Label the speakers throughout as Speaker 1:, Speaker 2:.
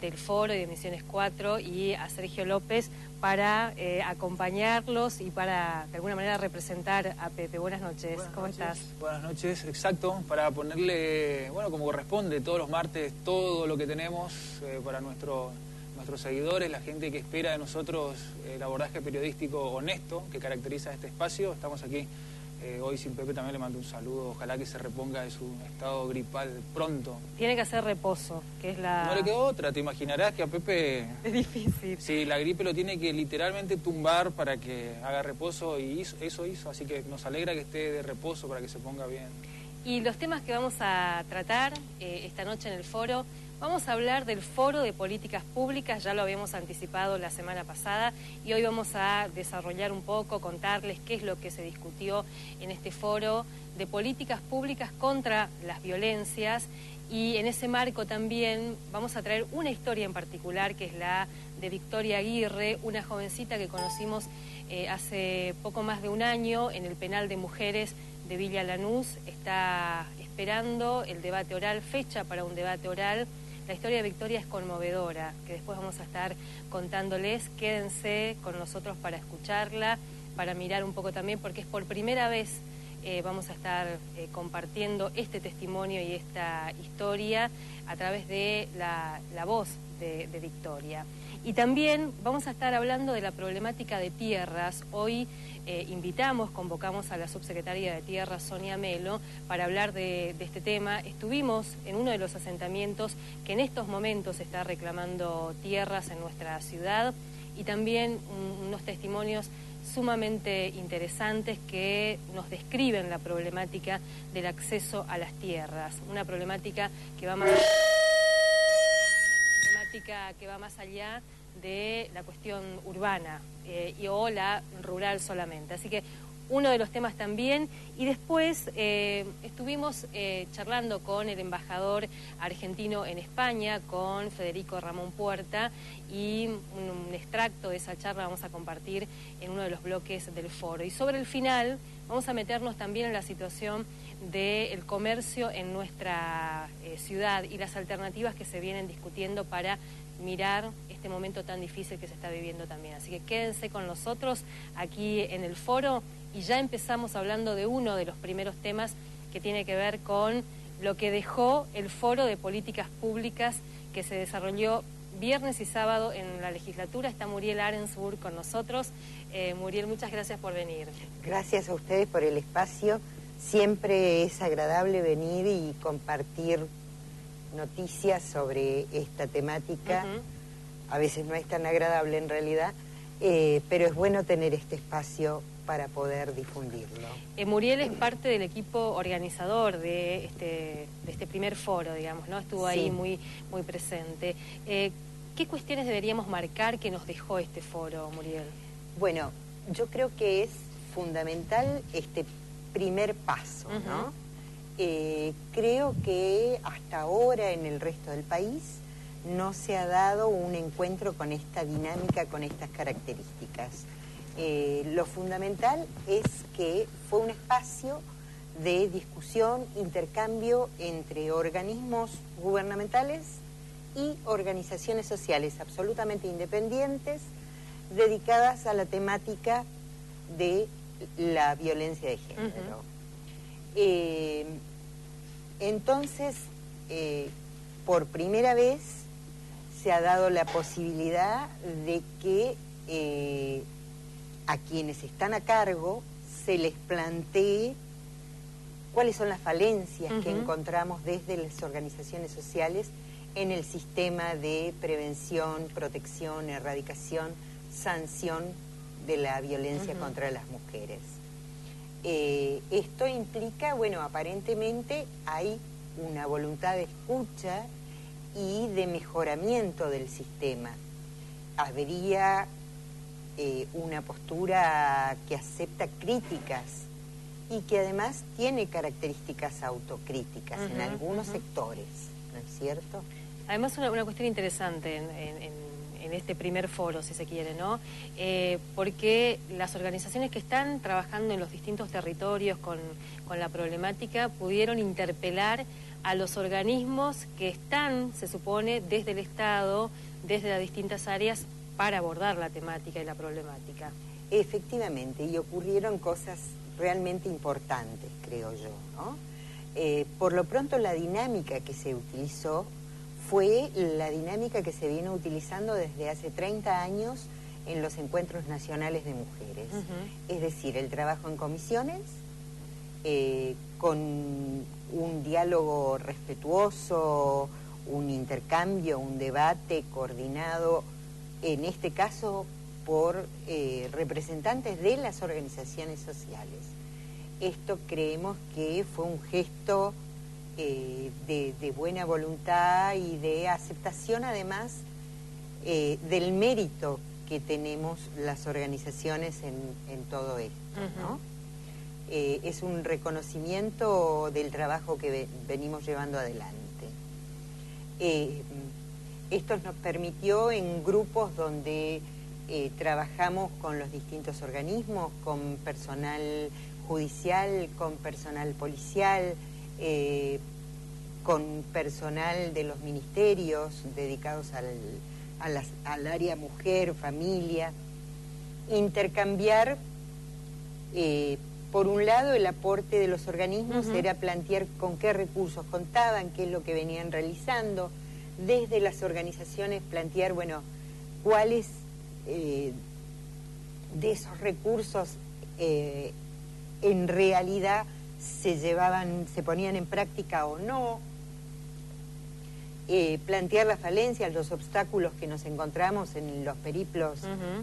Speaker 1: Del Foro y de Misiones 4 y a Sergio López para acompañarlos y para de alguna manera representar a Pepe. Buenas noches, ¿cómo estás?
Speaker 2: Buenas noches, exacto, para ponerle, bueno, como corresponde, todos los martes, todo lo que tenemos para nuestros seguidores, la gente que espera de nosotros el abordaje periodístico honesto que caracteriza este espacio. Estamos aquí. Hoy sin Pepe también le mando un saludo, ojalá que se reponga de su estado gripal pronto.
Speaker 1: Tiene que hacer reposo, que es la...
Speaker 2: No le quedó otra, te imaginarás que a Pepe...
Speaker 1: Es difícil.
Speaker 2: Sí, la gripe lo tiene que literalmente tumbar para que haga reposo y eso hizo, así que nos alegra que esté de reposo para que se ponga bien.
Speaker 1: Y los temas que vamos a tratar esta noche en el foro, vamos a hablar del Foro de Políticas Públicas, ya lo habíamos anticipado la semana pasada, y hoy vamos a desarrollar un poco, contarles qué es lo que se discutió en este foro de políticas públicas contra las violencias, y en ese marco también vamos a traer una historia en particular, que es la de Victoria Aguirre, una jovencita que conocimos hace poco más de un año en el penal de mujeres de Villa Lanús. Está esperando el debate oral, fecha para un debate oral. La historia de Victoria es conmovedora, que después vamos a estar contándoles. Quédense con nosotros para escucharla, para mirar un poco también, porque es por primera vez vamos a estar compartiendo este testimonio y esta historia a través de la voz de Victoria. Y también vamos a estar hablando de la problemática de tierras. Hoy convocamos a la subsecretaria de Tierras, Sonia Melo, para hablar de este tema. Estuvimos en uno de los asentamientos que en estos momentos está reclamando tierras en nuestra ciudad, y también unos testimonios sumamente interesantes que nos describen la problemática del acceso a las tierras, una problemática que va más allá de la cuestión urbana o la rural solamente. Así que uno de los temas también. Y después estuvimos charlando con el embajador argentino en España, con Federico Ramón Puerta, y un extracto de esa charla vamos a compartir en uno de los bloques del foro. Y sobre el final vamos a meternos también en la situación del comercio en nuestra ciudad y las alternativas que se vienen discutiendo para mirar este momento tan difícil que se está viviendo también. Así que quédense con nosotros aquí en el foro, y ya empezamos hablando de uno de los primeros temas que tiene que ver con lo que dejó el Foro de Políticas Públicas que se desarrolló viernes y sábado en la legislatura. Está Muriel Arensburg con nosotros. Muriel, muchas gracias por venir.
Speaker 3: Gracias a ustedes por el espacio. Siempre es agradable venir y compartir noticias sobre esta temática. A veces no es tan agradable en realidad, pero es bueno tener este espacio para poder difundirlo.
Speaker 1: Muriel es parte del equipo organizador de este primer foro, digamos, ¿no? Estuvo ahí muy presente. ¿Qué cuestiones deberíamos marcar que nos dejó este foro, Muriel?
Speaker 3: Bueno, yo creo que es fundamental este primer paso, ¿no? Creo que hasta ahora en el resto del país no se ha dado un encuentro con esta dinámica, con estas características. Lo fundamental es que fue un espacio de discusión, intercambio entre organismos gubernamentales y organizaciones sociales absolutamente independientes dedicadas a la temática de la violencia de género. Entonces, por primera vez se ha dado la posibilidad de que a quienes están a cargo se les plantee cuáles son las falencias que encontramos desde las organizaciones sociales en el sistema de prevención, protección, erradicación, sanción de la violencia contra las mujeres. Esto implica, bueno, aparentemente hay una voluntad de escucha y de mejoramiento del sistema. Habría una postura que acepta críticas y que además tiene características autocríticas en algunos sectores, ¿no es cierto?
Speaker 1: Además, una cuestión interesante en este primer foro, si se quiere, ¿no? Porque las organizaciones que están trabajando en los distintos territorios con la problemática pudieron interpelar a los organismos que están, se supone, desde el Estado, desde las distintas áreas, para abordar la temática y la problemática.
Speaker 3: Efectivamente, y ocurrieron cosas realmente importantes, creo yo, ¿no? Por lo pronto, la dinámica que se utilizó fue la dinámica que se viene utilizando desde hace 30 años en los encuentros nacionales de mujeres. Es decir, el trabajo en comisiones, con un diálogo respetuoso, un intercambio, un debate coordinado, en este caso por representantes de las organizaciones sociales. Esto creemos que fue un gesto de buena voluntad y de aceptación, además, del mérito que tenemos las organizaciones en todo esto, ¿no? Es un reconocimiento del trabajo que venimos llevando adelante. Esto nos permitió en grupos donde trabajamos con los distintos organismos, con personal judicial, con personal policial, con personal de los ministerios dedicados al área mujer, familia, intercambiar, por un lado, el aporte de los organismos era plantear con qué recursos contaban, qué es lo que venían realizando, desde las organizaciones plantear, bueno, cuáles de esos recursos en realidad se ponían en práctica o no, plantear las falencias, los obstáculos que nos encontramos en los periplos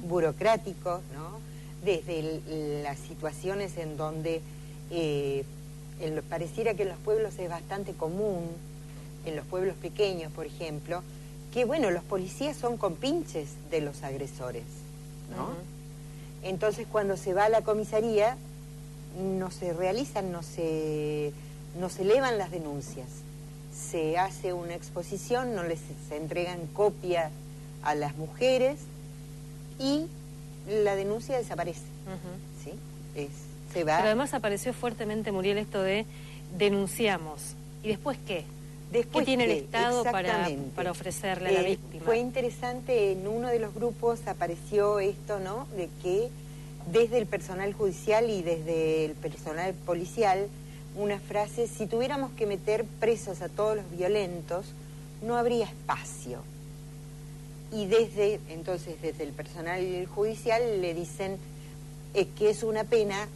Speaker 3: burocráticos, ¿no? Desde las situaciones en donde pareciera que en los pueblos es bastante común, en los pueblos pequeños, por ejemplo, que, bueno, los policías son compinches de los agresores, ¿no? Entonces, cuando se va a la comisaría, no se realizan, no se elevan las denuncias. Se hace una exposición, se entregan copia a las mujeres y la denuncia desaparece. ¿Sí? Se va.
Speaker 1: Pero además apareció fuertemente, Muriel, esto de denunciamos. ¿Y después qué? ¿Qué tiene el Estado para ofrecerle a la víctima?
Speaker 3: Fue interesante, en uno de los grupos apareció esto, ¿no? De que desde el personal judicial y desde el personal policial, una frase: si tuviéramos que meter presos a todos los violentos, no habría espacio. Y entonces desde el personal judicial le dicen que es una pena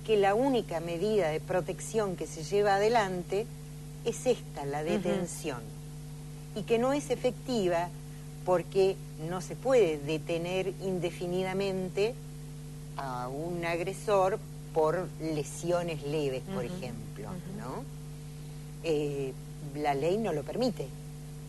Speaker 3: que la única medida de protección que se lleva adelante es esta, la detención, y que no es efectiva porque no se puede detener indefinidamente a un agresor por lesiones leves, por ejemplo, ¿no? La ley no lo permite.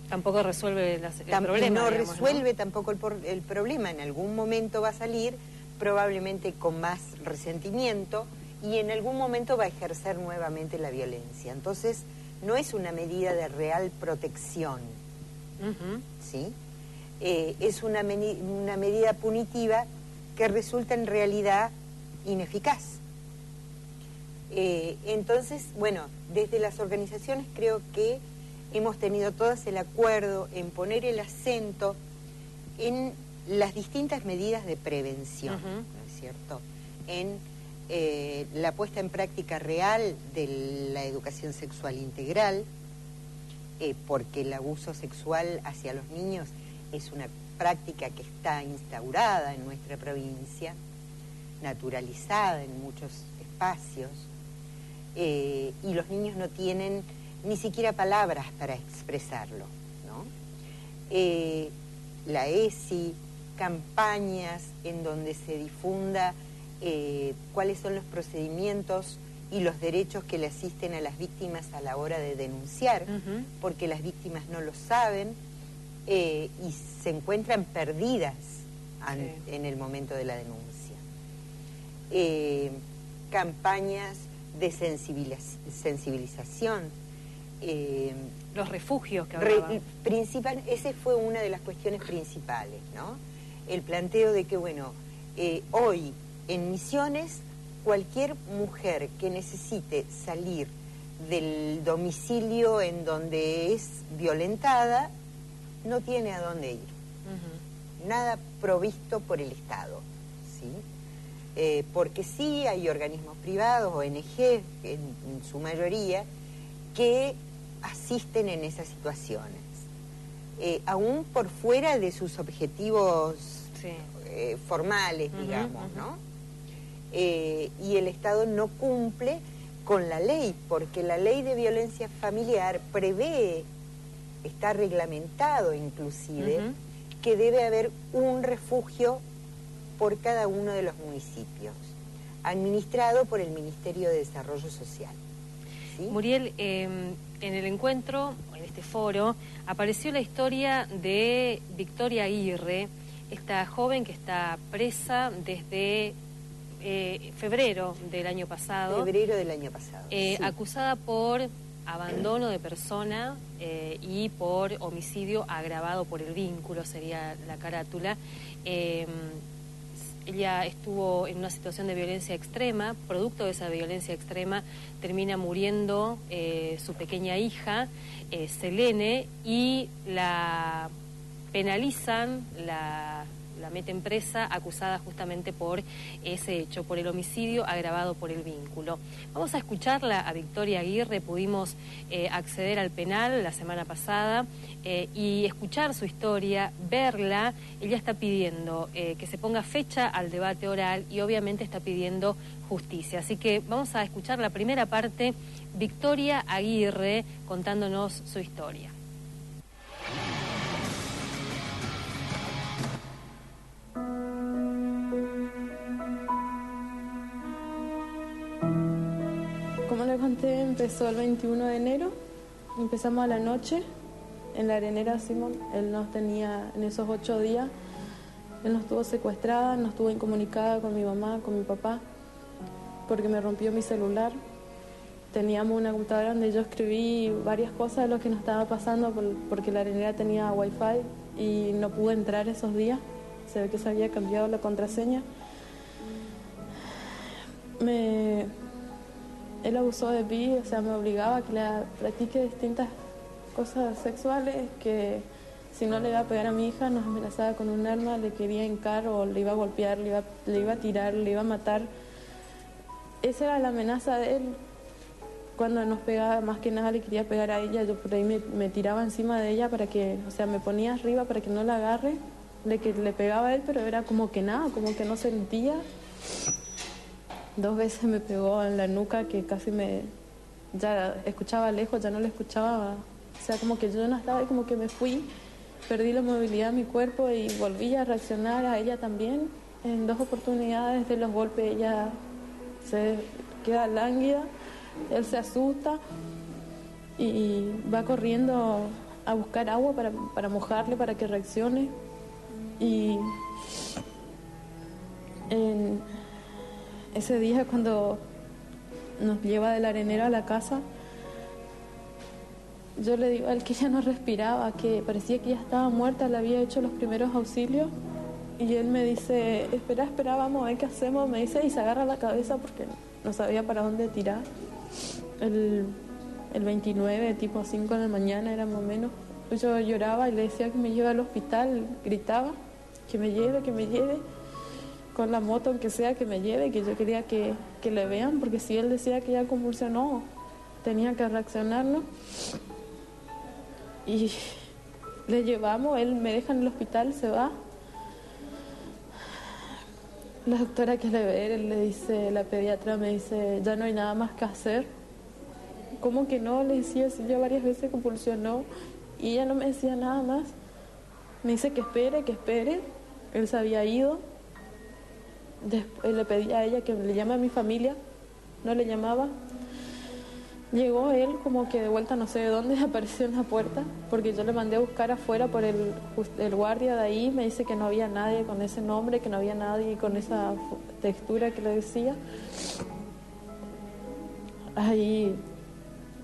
Speaker 1: Tampoco resuelve el problema.
Speaker 3: No resuelve tampoco el problema. En algún momento va a salir, probablemente con más resentimiento, y en algún momento va a ejercer nuevamente la violencia. Entonces, no es una medida de real protección, ¿sí? Es una medida punitiva que resulta en realidad ineficaz. Entonces, bueno, desde las organizaciones creo que hemos tenido todas el acuerdo en poner el acento en las distintas medidas de prevención, ¿no es cierto? En la puesta en práctica real de la educación sexual integral, porque el abuso sexual hacia los niños es una práctica que está instaurada en nuestra provincia, naturalizada en muchos espacios, y los niños no tienen ni siquiera palabras para expresarlo, ¿no? La ESI, campañas en donde se difunda cuáles son los procedimientos y los derechos que le asisten a las víctimas a la hora de denunciar, porque las víctimas no lo saben y se encuentran perdidas en el momento de la denuncia. Campañas de sensibilización.
Speaker 1: Los refugios que hablaban.
Speaker 3: Esa fue una de las cuestiones principales, ¿no? El planteo de que, bueno, hoy en Misiones, cualquier mujer que necesite salir del domicilio en donde es violentada, no tiene a dónde ir. Nada provisto por el Estado, ¿sí? Porque sí hay organismos privados, ONG, en su mayoría, que asisten en esas situaciones, aún por fuera de sus objetivos formales, digamos, ¿no? Y el Estado no cumple con la ley, porque la ley de violencia familiar prevé, está reglamentado inclusive, que debe haber un refugio por cada uno de los municipios, administrado por el Ministerio de Desarrollo Social. ¿Sí?
Speaker 1: Muriel, en el encuentro, en este foro, apareció la historia de Victoria Aguirre, esta joven que está presa desde febrero del año pasado.
Speaker 3: Febrero del año pasado. Sí.
Speaker 1: Acusada por abandono de persona y por homicidio agravado por el vínculo, sería la carátula. Ella estuvo en una situación de violencia extrema. Producto de esa violencia extrema termina muriendo su pequeña hija, Selene, y la penalizan, la meten presa, acusada justamente por ese hecho, por el homicidio agravado por el vínculo. Vamos a escucharla a Victoria Aguirre. Pudimos acceder al penal la semana pasada y escuchar su historia, verla. Ella está pidiendo que se ponga fecha al debate oral y obviamente está pidiendo justicia. Así que vamos a escuchar la primera parte, Victoria Aguirre contándonos su historia.
Speaker 4: Como le conté, empezó el 21 de enero, empezamos a la noche en la arenera Simón. Él nos tenía en esos 8 días, él nos tuvo secuestrada, nos tuvo incomunicada con mi mamá, con mi papá, porque me rompió mi celular. Teníamos una computadora donde yo escribí varias cosas de lo que nos estaba pasando porque la arenera tenía wifi y no pude entrar esos días. Se ve que se había cambiado la contraseña. Él abusó de mí, o sea, me obligaba a que le practique distintas cosas sexuales, que si no le iba a pegar a mi hija, nos amenazaba con un arma, le quería hincar o le iba a golpear, le iba a tirar, le iba a matar. Esa era la amenaza de él. Cuando nos pegaba, más que nada le quería pegar a ella, yo por ahí me tiraba encima de ella para que, o sea, me ponía arriba para que no la agarre, le pegaba a él, pero era como que nada, como que no sentía. 2 veces me pegó en la nuca, que casi ya escuchaba lejos, ya no le escuchaba, o sea, como que yo no estaba y como que me fui, perdí la movilidad de mi cuerpo y volví a reaccionar a ella también. En 2 oportunidades de los golpes ella se queda lánguida, él se asusta y va corriendo a buscar agua para mojarle, para que reaccione. Y ese día, cuando nos lleva de la arenera a la casa, yo le digo a él que ella no respiraba, que parecía que ella estaba muerta, le había hecho los primeros auxilios, y él me dice, espera, vamos a ver qué hacemos, me dice, y se agarra la cabeza porque no sabía para dónde tirar. El 29, tipo 5 de la mañana era más o menos, yo lloraba y le decía que me lleve al hospital, gritaba, que me lleve, con la moto, aunque sea, que me lleve, que yo quería que le vean, porque si él decía que ella convulsionó, tenía que reaccionar, ¿no? Y le llevamos, él me deja en el hospital, se va. La doctora que le ve, él le dice, la pediatra me dice, ya no hay nada más que hacer. ¿Cómo que no? Le decía, si yo varias veces convulsionó, y ella no me decía nada más. Me dice que espere, él se había ido. Después le pedí a ella que le llame a mi familia, no le llamaba. Llegó él como que de vuelta no sé de dónde, apareció en la puerta, porque yo le mandé a buscar afuera por el guardia de ahí, me dice que no había nadie con ese nombre, que no había nadie con esa textura que le decía. Ahí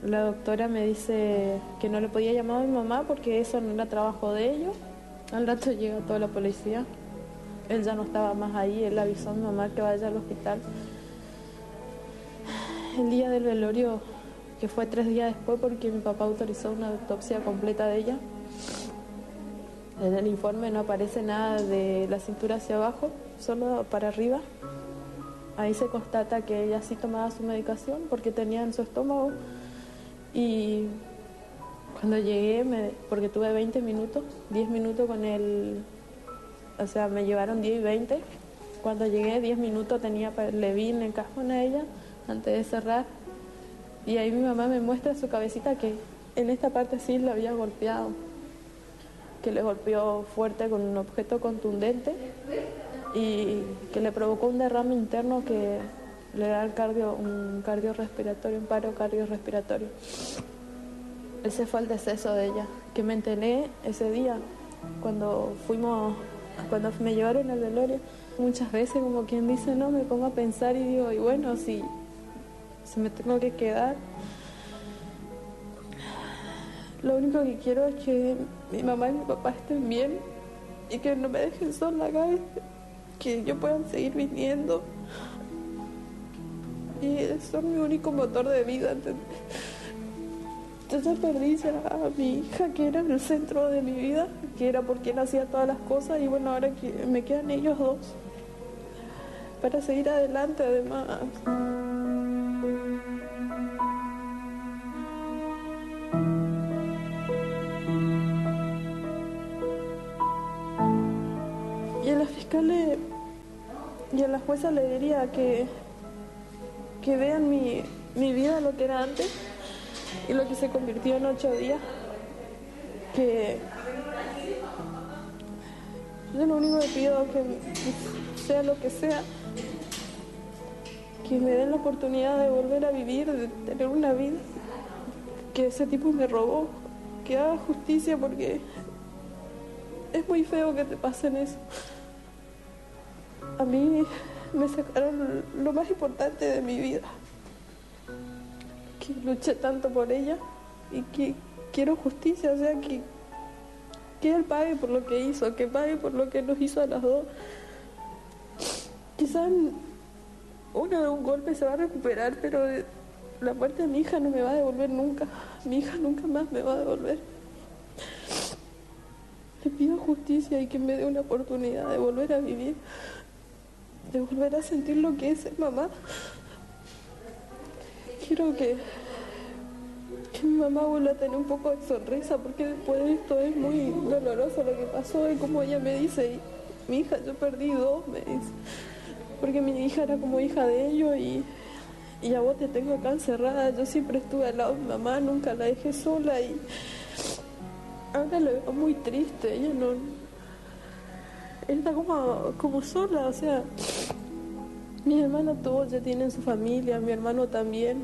Speaker 4: la doctora me dice que no le podía llamar a mi mamá porque eso no era trabajo de ellos. Al rato llega toda la policía, él ya no estaba más ahí, él avisó a mi mamá que vaya al hospital. El día del velorio, que fue 3 días después porque mi papá autorizó una autopsia completa de ella. En el informe no aparece nada de la cintura hacia abajo, solo para arriba. Ahí se constata que ella sí tomaba su medicación porque tenía en su estómago. Y cuando llegué, porque tuve 20 minutos, 10 minutos con el... O sea, me llevaron 10 y 20. Cuando llegué, 10 minutos le vi en el cajón a ella antes de cerrar. Y ahí mi mamá me muestra su cabecita que en esta parte sí la había golpeado, que le golpeó fuerte con un objeto contundente y que le provocó un derrame interno que le da un cardiorrespiratorio, un paro cardiorrespiratorio. Ese fue el deceso de ella, que me enteré ese día cuando me llevaron al velorio. Muchas veces, como quien dice, no, me pongo a pensar y digo, y bueno, si me tengo que quedar, lo único que quiero es que mi mamá y mi papá estén bien y que no me dejen sola acá, que ellos puedan seguir viniendo. Y son mi único motor de vida, ¿entendés? Yo ya perdí a mi hija, que era el centro de mi vida, que era por quien hacía todas las cosas, y bueno, ahora que me quedan ellos dos para seguir adelante, además. Y a la fiscal y a la jueza le diría que vean mi vida, lo que era antes y lo que se convirtió en 8 días, que yo lo único que pido es que sea lo que sea, que me den la oportunidad de volver a vivir, de tener una vida que ese tipo me robó, que haga justicia, porque es muy feo que te pasen eso. A mí me sacaron lo más importante de mi vida, que luché tanto por ella y que quiero justicia, o sea, que él pague por lo que hizo, que pague por lo que nos hizo a las dos. Quizás uno de un golpe se va a recuperar, pero la muerte de mi hija no me va a devolver nunca. Mi hija nunca más me va a devolver. Le pido justicia y que me dé una oportunidad de volver a vivir, de volver a sentir lo que es ser mamá. Quiero que mi mamá vuelva a tener un poco de sonrisa, porque después de esto es muy doloroso lo que pasó. Y como ella me dice, mi hija, yo perdí 2, me dice, porque mi hija era como hija de ellos, y a vos te tengo acá encerrada. Yo siempre estuve al lado de mi mamá, nunca la dejé sola, y ahora la veo muy triste. Ella está como sola, o sea, mis hermanos todos ya tienen su familia, mi hermano también.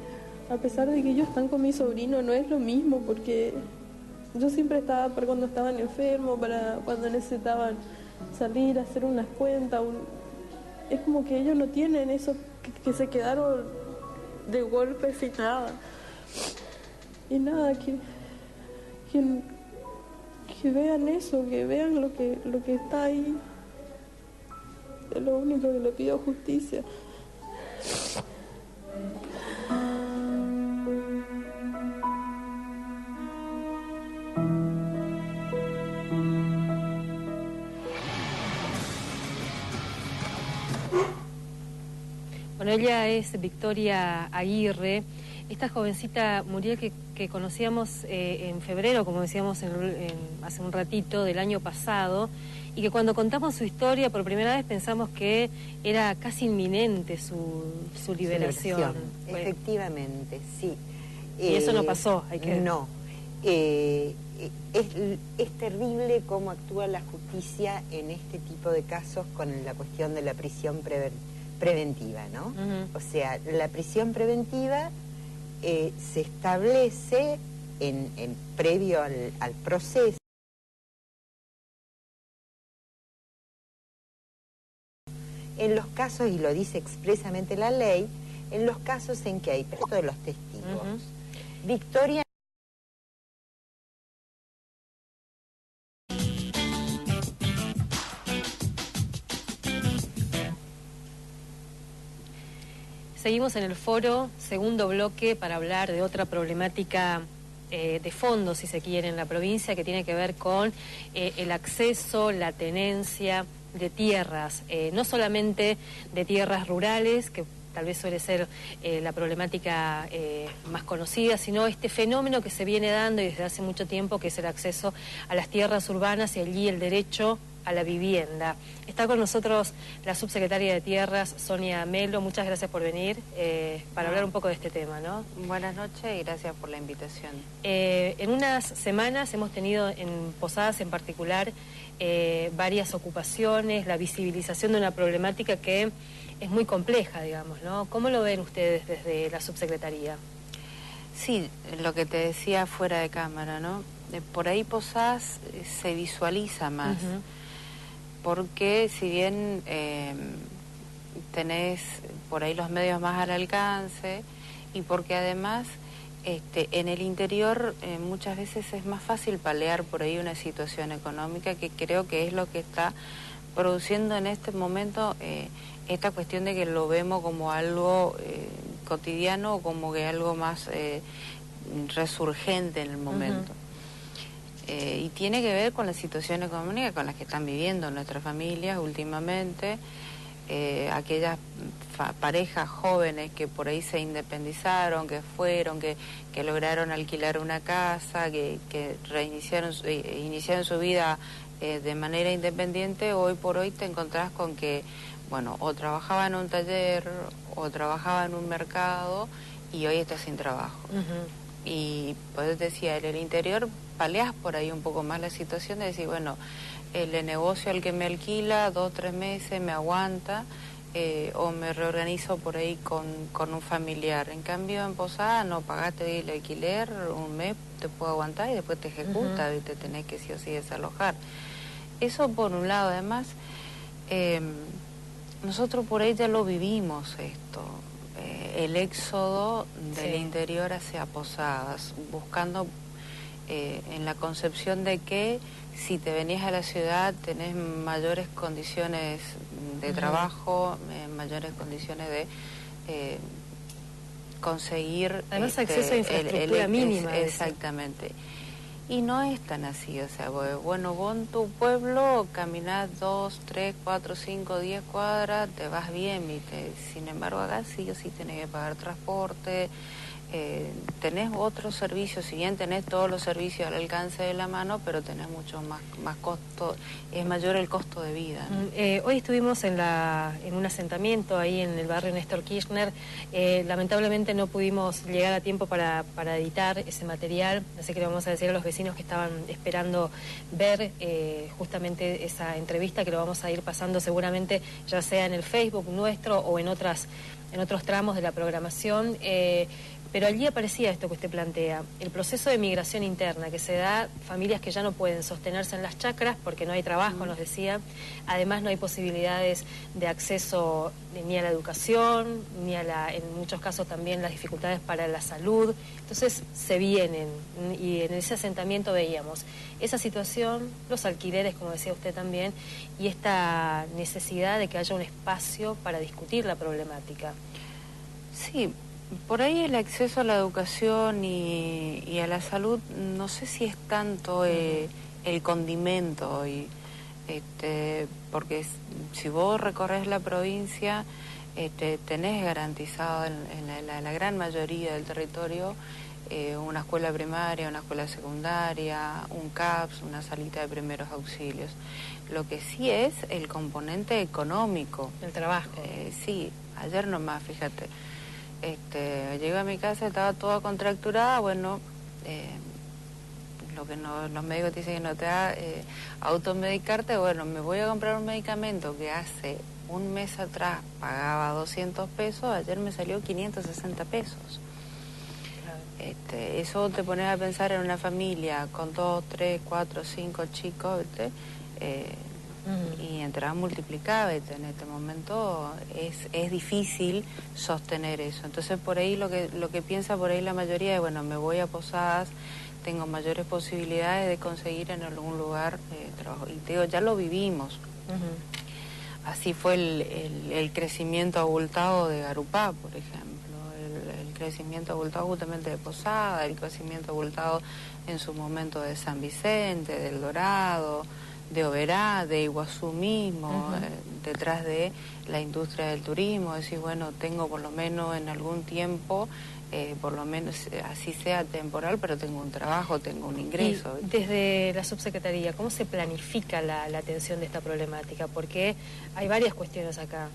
Speaker 4: A pesar de que ellos están con mi sobrino, no es lo mismo, porque yo siempre estaba para cuando estaban enfermos, para cuando necesitaban salir, hacer unas cuentas. Es como que ellos no tienen eso, que se quedaron de golpe sin nada. Y nada, que vean eso, que vean lo que está ahí. Es lo único que le pido, justicia.
Speaker 1: Bueno, ella es Victoria Aguirre, esta jovencita Muriel que conocíamos en febrero, como decíamos hace un ratito, del año pasado, y que cuando contamos su historia por primera vez pensamos que era casi inminente su liberación.
Speaker 3: Efectivamente, sí.
Speaker 1: Y eso no pasó, hay que...
Speaker 3: No. es terrible cómo actúa la justicia en este tipo de casos con la cuestión de la prisión preventiva, ¿no? O sea, la prisión preventiva se establece previo al proceso, en los casos, y lo dice expresamente la ley, en los casos en que hay preso de los testigos. Victoria.
Speaker 1: Seguimos en el foro, segundo bloque, para hablar de otra problemática de fondo, si se quiere, en la provincia, que tiene que ver con el acceso, la tenencia de tierras, no solamente de tierras rurales, que tal vez suele ser la problemática más conocida, sino este fenómeno que se viene dando y desde hace mucho tiempo, que es el acceso a las tierras urbanas y allí el derecho a la vivienda. Está con nosotros la subsecretaria de Tierras, Sonia Melo. Muchas gracias por venir para hablar un poco de este tema, ¿no?
Speaker 5: Buenas noches y gracias por la invitación.
Speaker 1: En unas semanas hemos tenido en Posadas en particular varias ocupaciones, la visibilización de una problemática que es muy compleja, digamos, ¿no? ¿Cómo lo ven ustedes desde la subsecretaría?
Speaker 5: Sí, lo que te decía fuera de cámara, ¿no? Por ahí Posadas se visualiza más. Porque si bien tenés por ahí los medios más al alcance y porque además en el interior muchas veces es más fácil paliar por ahí una situación económica, que creo que es lo que está produciendo en este momento esta cuestión de que lo vemos como algo cotidiano o como que algo más resurgente en el momento. Y tiene que ver con la situación económica con la que están viviendo nuestras familias últimamente, aquellas parejas jóvenes que por ahí se independizaron, que fueron, que lograron alquilar una casa, que iniciaron su vida de manera independiente. Hoy por hoy te encontrás con que, bueno, o trabajaba en un taller o trabajaba en un mercado y hoy está sin trabajo. Y pues decía, en el interior paleás por ahí un poco más la situación de decir, bueno, el negocio al que me alquila 2 o 3 meses me aguanta, o me reorganizo por ahí con un familiar. En cambio en Posada no, pagaste el alquiler, un mes te puede aguantar y después te ejecuta y te tenés que sí o sí desalojar. Eso por un lado. Además, nosotros por ahí ya lo vivimos esto. El éxodo del interior hacia Posadas, buscando en la concepción de que si te venís a la ciudad tenés mayores condiciones de trabajo, mayores condiciones de conseguir...
Speaker 1: Además acceso a infraestructura mínima.
Speaker 5: Exactamente. Y no es tan así, o sea, bueno, vos en tu pueblo caminás 2, 3, 4, 5, 10 cuadras, te vas bien, ¿viste? Sin embargo, acá sí o sí tenés que pagar transporte, tenés otros servicios, si bien tenés todos los servicios al alcance de la mano, pero tenés mucho más costo, es mayor el costo de vida, ¿no?
Speaker 1: Hoy estuvimos en un asentamiento ahí en el barrio Néstor Kirchner. Lamentablemente no pudimos llegar a tiempo para editar ese material, así que le vamos a decir a los vecinos que estaban esperando ver justamente esa entrevista, que lo vamos a ir pasando seguramente ya sea en el Facebook nuestro o en otros tramos de la programación. Pero allí aparecía esto que usted plantea, el proceso de migración interna que se da, familias que ya no pueden sostenerse en las chacras porque no hay trabajo, nos decía, además no hay posibilidades de acceso ni a la educación, ni en muchos casos también las dificultades para la salud, entonces se vienen, y en ese asentamiento veíamos esa situación, los alquileres, como decía usted también, y esta necesidad de que haya un espacio para discutir la problemática.
Speaker 5: Sí. Por ahí el acceso a la educación y a la salud, no sé si es tanto el condimento, porque si vos recorres la provincia, tenés garantizado en la gran mayoría del territorio una escuela primaria, una escuela secundaria, un CAPS, una salita de primeros auxilios. Lo que sí es el componente económico.
Speaker 1: El trabajo.
Speaker 5: Sí, ayer nomás, fíjate. Llegué a mi casa, estaba toda contracturada, bueno, lo que los médicos te dicen que no te da automedicarte. Bueno, me voy a comprar un medicamento que hace un mes atrás pagaba 200 pesos, ayer me salió 560 pesos. Eso te pones a pensar en una familia con 2, 3, 4, 5 chicos, ¿viste? Y entrar multiplicada, ¿viste? En este momento es difícil sostener eso. Entonces por ahí lo que piensa por ahí la mayoría es, bueno, me voy a Posadas, tengo mayores posibilidades de conseguir en algún lugar trabajo. Y te digo, ya lo vivimos. Así fue el crecimiento abultado de Garupá, por ejemplo. El crecimiento abultado justamente de Posada, el crecimiento abultado en su momento de San Vicente, del Dorado, de Oberá, de Iguazú mismo, detrás de la industria del turismo. Decir, bueno, tengo por lo menos en algún tiempo, por lo menos así sea temporal, pero tengo un trabajo, tengo un ingreso.
Speaker 1: Y desde la subsecretaría, ¿cómo se planifica la atención de esta problemática? Porque hay varias cuestiones acá,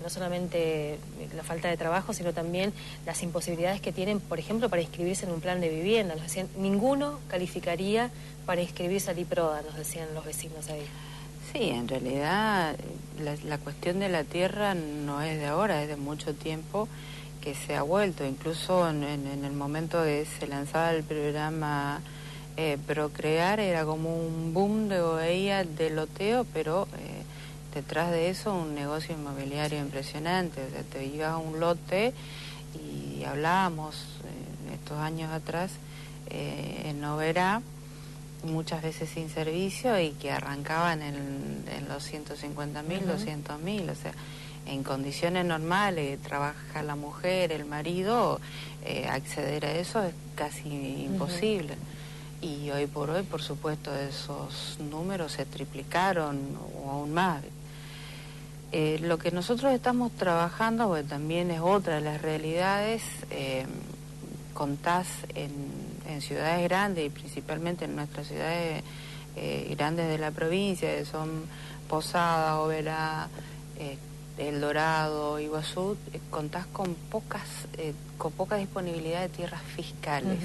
Speaker 1: no solamente la falta de trabajo, sino también las imposibilidades que tienen, por ejemplo, para inscribirse en un plan de vivienda. Nos decían, ninguno calificaría para inscribirse al IPRODA, nos decían los vecinos ahí.
Speaker 5: Sí, en realidad la cuestión de la tierra no es de ahora, es de mucho tiempo que se ha vuelto. Incluso en el momento que se lanzaba el programa Procrear, era como un boom de loteo, pero detrás de eso un negocio inmobiliario impresionante. O sea, te ibas a un lote y hablábamos estos años atrás en Oberá, muchas veces sin servicio, y que arrancaban en los 150.000, 200.000, o sea, en condiciones normales, trabaja la mujer, el marido, acceder a eso es casi imposible. Y hoy por hoy, por supuesto, esos números se triplicaron o aún más. Lo que nosotros estamos trabajando, porque también es otra de las realidades, contás en ciudades grandes y principalmente en nuestras ciudades grandes de la provincia, que son Posada, Oberá, El Dorado, Iguazú, contás con poca disponibilidad de tierras fiscales.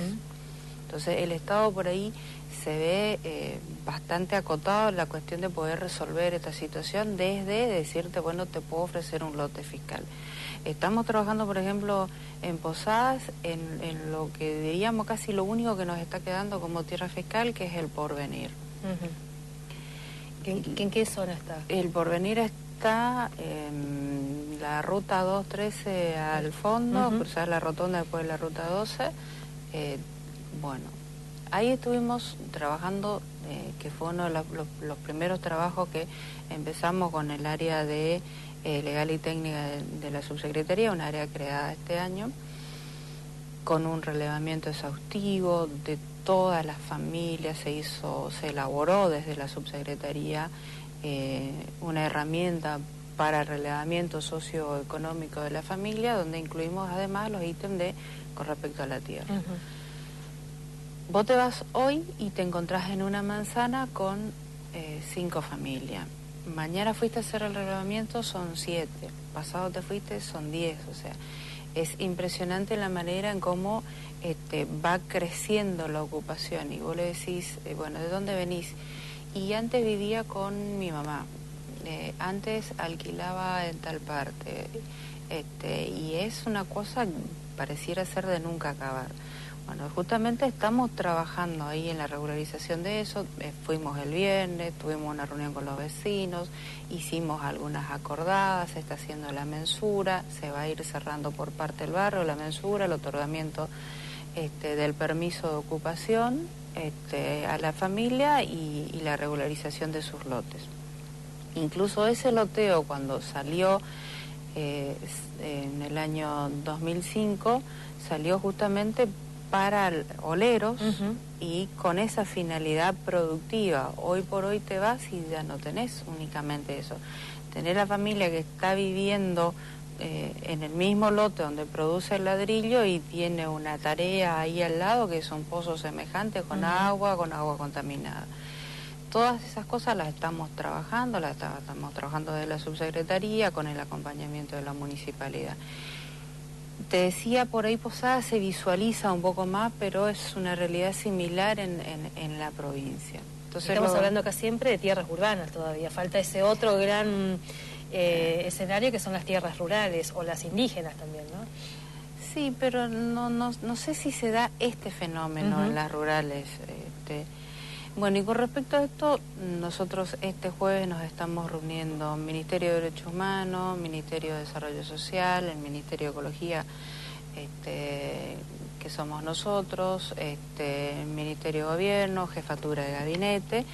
Speaker 5: Entonces el Estado por ahí se ve bastante acotado en la cuestión de poder resolver esta situación, desde decirte, bueno, te puedo ofrecer un lote fiscal. Estamos trabajando, por ejemplo, en Posadas, en lo que diríamos casi lo único que nos está quedando como tierra fiscal, que es el Porvenir.
Speaker 1: ¿En qué zona está?
Speaker 5: El Porvenir está en la ruta 213 al fondo, cruzar la rotonda después de la ruta 12. Bueno, ahí estuvimos trabajando, que fue uno de los primeros trabajos que empezamos con el área de legal y técnica de la subsecretaría, un área creada este año, con un relevamiento exhaustivo de todas las familias. Se elaboró desde la subsecretaría una herramienta para el relevamiento socioeconómico de la familia, donde incluimos además los ítems con respecto a la tierra. Vos te vas hoy y te encontrás en una manzana con 5 familias. Mañana fuiste a hacer el relevamiento, son 7. Pasado te fuiste, son 10. O sea, es impresionante la manera en cómo va creciendo la ocupación. Y vos le decís, bueno, ¿de dónde venís? Y antes vivía con mi mamá. Antes alquilaba en tal parte. Y es una cosa que pareciera ser de nunca acabar. Bueno, justamente estamos trabajando ahí en la regularización de eso. Fuimos el viernes, tuvimos una reunión con los vecinos, hicimos algunas acordadas, se está haciendo la mensura, se va a ir cerrando por parte del barrio la mensura, el otorgamiento del permiso de ocupación a la familia y la regularización de sus lotes. Incluso ese loteo, cuando salió en el año 2005, salió justamente para oleros y con esa finalidad productiva. Hoy por hoy te vas y ya no tenés únicamente eso. Tener la familia que está viviendo en el mismo lote donde produce el ladrillo y tiene una tarea ahí al lado, que son pozos semejantes con agua contaminada. Todas esas cosas las estamos trabajando, estamos trabajando desde la subsecretaría con el acompañamiento de la municipalidad. Y lo que sí, por supuesto, es que tenemos que trabajar con la tierra. Nosotros, por ejemplo, en Posadas, en la ruta 213, al fondo, cruzar la rotonda después de la ruta 12, cruzar la rotonda después de la ruta 12. Bueno, ahí estuvimos trabajando Te decía, por ahí Posada se visualiza un poco más, pero es una realidad similar en la provincia. Entonces,
Speaker 1: estamos hablando acá siempre de tierras urbanas todavía. Falta ese otro gran escenario que son las tierras rurales o las indígenas también, ¿no?
Speaker 5: Sí, pero no sé si se da este fenómeno en las rurales. Bueno, y con respecto a esto, nosotros este jueves nos estamos reuniendo Ministerio de Derechos Humanos, Ministerio de Desarrollo Social, el Ministerio de Ecología, que somos nosotros, Ministerio de Gobierno, Jefatura de Gabinete,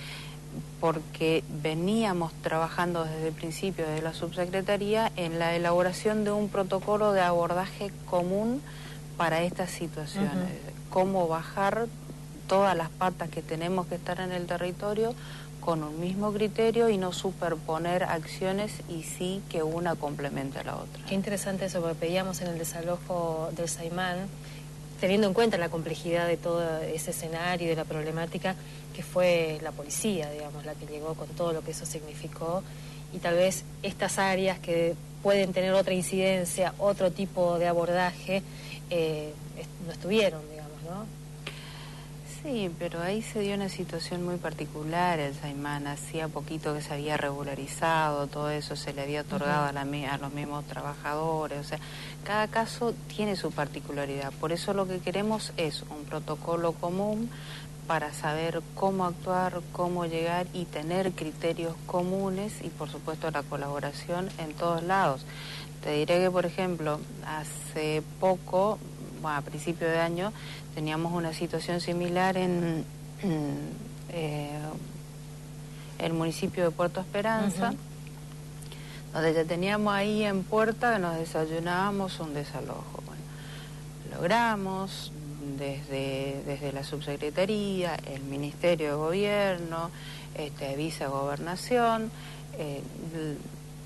Speaker 5: porque veníamos trabajando desde el principio de la subsecretaría en la elaboración de un protocolo de abordaje común para estas situaciones, cómo bajar todas las patas que tenemos que estar en el territorio con un mismo criterio y no superponer acciones y sí que una complemente a la otra.
Speaker 1: Qué interesante eso, porque pedíamos en el desalojo del Saimán, teniendo en cuenta la complejidad de todo ese escenario y de la problemática, que fue la policía, digamos, la que llegó con todo lo que eso significó, y tal vez estas áreas que pueden tener otra incidencia, otro tipo de abordaje, no estuvieron, digamos, ¿no?
Speaker 5: Sí, pero ahí se dio una situación muy particular. El Saimán hacía poquito que se había regularizado, todo eso se le había otorgado a los mismos trabajadores, o sea, cada caso tiene su particularidad. Por eso lo que queremos es un protocolo común para saber cómo actuar, cómo llegar y tener criterios comunes y por supuesto la colaboración en todos lados. Te diré que, por ejemplo, hace poco, a principio de año, teníamos una situación similar en el municipio de Puerto Esperanza, donde ya teníamos ahí en puerta que nos desayunábamos un desalojo. Bueno, logramos desde la subsecretaría, el Ministerio de Gobierno, Vicegobernación,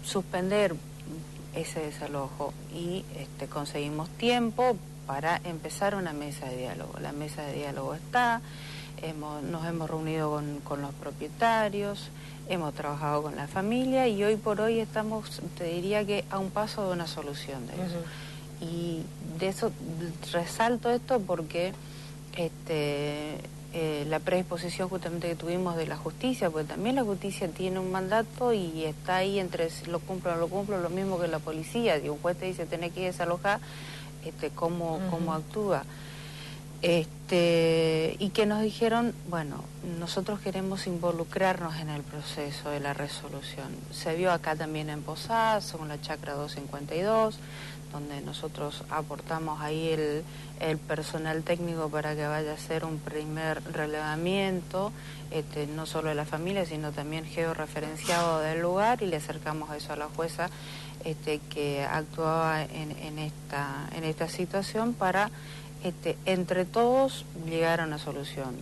Speaker 5: suspender ese desalojo y conseguimos tiempo para empezar una mesa de diálogo. La mesa de diálogo está, nos hemos reunido con los propietarios, hemos trabajado con la familia y hoy por hoy estamos, te diría que a un paso de una solución de eso. Y de eso resalto esto porque la predisposición justamente que tuvimos de la justicia, porque también la justicia tiene un mandato y está ahí entre si lo cumplo o no lo cumplo, lo mismo que la policía. Si un juez te dice tenés que desalojar, cómo actúa. Y que nos dijeron, bueno, nosotros queremos involucrarnos en el proceso de la resolución. Se vio acá también en Posadas, con la chacra 252, donde nosotros aportamos ahí el personal técnico para que vaya a hacer un primer relevamiento, no solo de la familia, sino también georreferenciado del lugar, y le acercamos eso a la jueza que actuaba en esta situación para entre todos llegar a una solución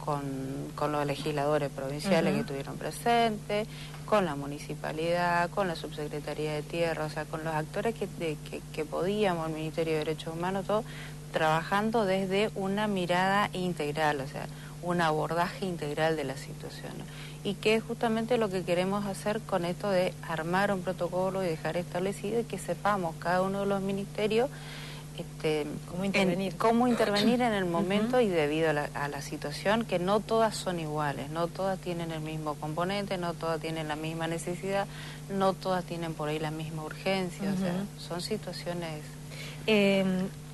Speaker 5: con los legisladores provinciales que estuvieron presentes, con la municipalidad, con la subsecretaría de tierra, o sea, con los actores que podíamos, el Ministerio de Derechos Humanos, todo, trabajando desde una mirada integral, o sea, un abordaje integral de la situación, ¿no? Y que es justamente lo que queremos hacer con esto de armar un protocolo y dejar establecido y que sepamos cada uno de los ministerios cómo intervenir en el momento y debido a la situación, que no todas son iguales, no todas tienen el mismo componente, no todas tienen la misma necesidad, no todas tienen por ahí la misma urgencia, o sea, son situaciones...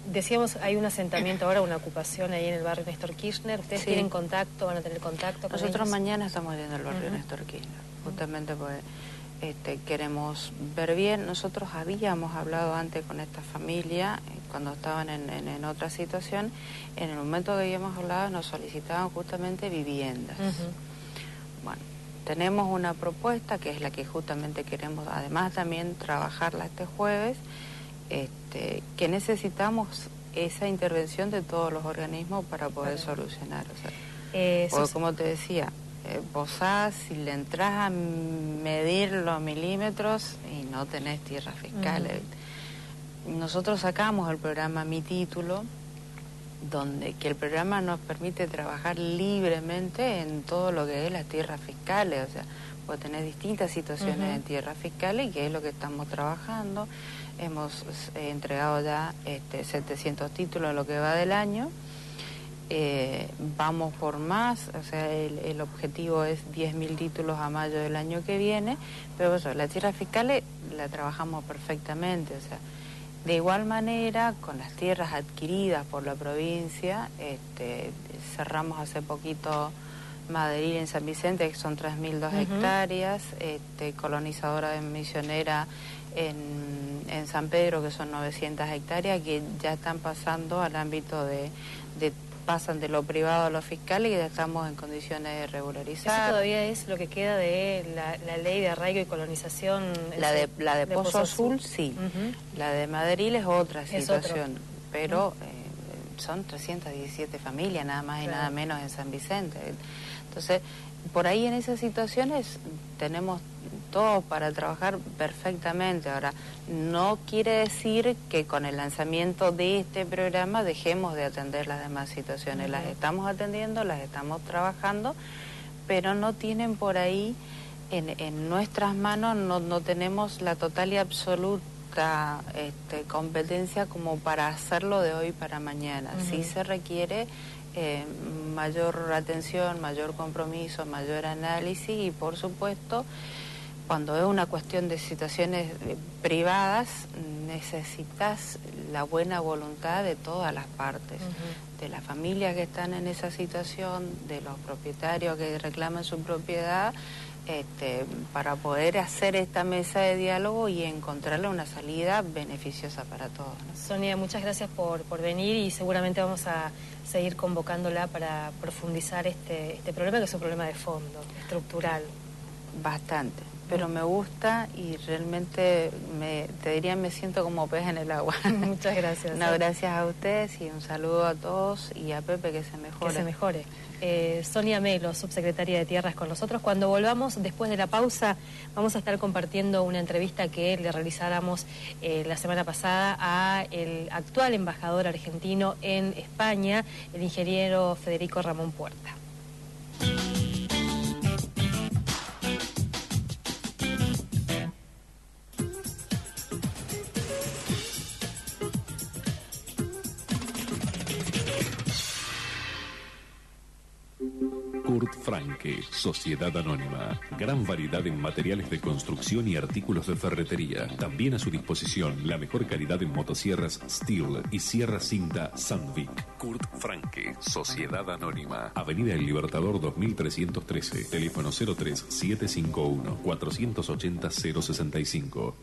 Speaker 1: Decíamos, hay un asentamiento ahora, una ocupación ahí en el barrio Néstor Kirchner. ¿Ustedes tienen contacto, van a tener contacto con
Speaker 5: Nosotros
Speaker 1: ellos?
Speaker 5: Mañana estamos yendo al barrio Néstor Kirchner, justamente porque queremos ver bien. Nosotros habíamos hablado antes con esta familia, cuando estaban en otra situación. En el momento que habíamos hablado nos solicitaban justamente viviendas. Bueno, tenemos una propuesta que es la que justamente queremos, además también trabajarla este jueves, que necesitamos esa intervención de todos los organismos para poder solucionar. O sea, porque como te decía, Posadas, si le entras a medir los milímetros y no tenés tierras fiscales. Nosotros sacamos el programa Mi Título, que el programa nos permite trabajar libremente en todo lo que es las tierras fiscales, o sea, porque tenés distintas situaciones en tierras fiscales, y que es lo que estamos trabajando. Hemos entregado ya 700 títulos en lo que va del año. Vamos por más, o sea, el objetivo es 10.000 títulos a mayo del año que viene, pero eso, las tierras fiscales la trabajamos perfectamente, o sea, de igual manera con las tierras adquiridas por la provincia, cerramos hace poquito Maderil en San Vicente, que son 3.002 hectáreas, colonizadora de Misionera en San Pedro, que son 900 hectáreas, que ya están pasando al ámbito pasan de lo privado a lo fiscal, y ya estamos en condiciones de regularizar.
Speaker 1: Eso todavía es lo que queda de la ley de arraigo y colonización.
Speaker 5: La de Pozo Azul, sí. La de Maderil es otra situación, pero son 317 familias, nada más y nada menos en San Vicente. Entonces, por ahí en esas situaciones tenemos todo para trabajar perfectamente. Ahora, no quiere decir que con el lanzamiento de este programa dejemos de atender las demás situaciones. Las estamos atendiendo, las estamos trabajando, pero no tienen por ahí, en nuestras manos, no tenemos la total y absoluta competencia como para hacerlo de hoy para mañana. Sí se requiere mayor atención, mayor compromiso, mayor análisis, y por supuesto, cuando es una cuestión de situaciones privadas, necesitas la buena voluntad de todas las partes, de las familias que están en esa situación, de los propietarios que reclaman su propiedad, para poder hacer esta mesa de diálogo y encontrarle una salida beneficiosa para todos, ¿no?
Speaker 1: Sonia, muchas gracias por venir, y seguramente vamos a seguir convocándola para profundizar este problema, que es un problema de fondo, estructural.
Speaker 5: Bastante, pero me gusta, y realmente te diría, me siento como pez en el agua.
Speaker 1: Muchas gracias.
Speaker 5: No, gracias a ustedes, y un saludo a todos, y a Pepe, que se mejore.
Speaker 1: Que se mejore. Sonia Melo, subsecretaria de Tierras, con nosotros. Cuando volvamos, después de la pausa, vamos a estar compartiendo una entrevista que le realizáramos la semana pasada a el actual embajador argentino en España, el ingeniero Federico Ramón Puerta.
Speaker 6: Kurt Franke, Sociedad Anónima. Gran variedad en materiales de construcción y artículos de ferretería. También a su disposición la mejor calidad en motosierras Steel y sierra cinta Sandvik. Kurt Franke, Sociedad Anónima. Avenida El Libertador 2313. Teléfono 03 751 480 065.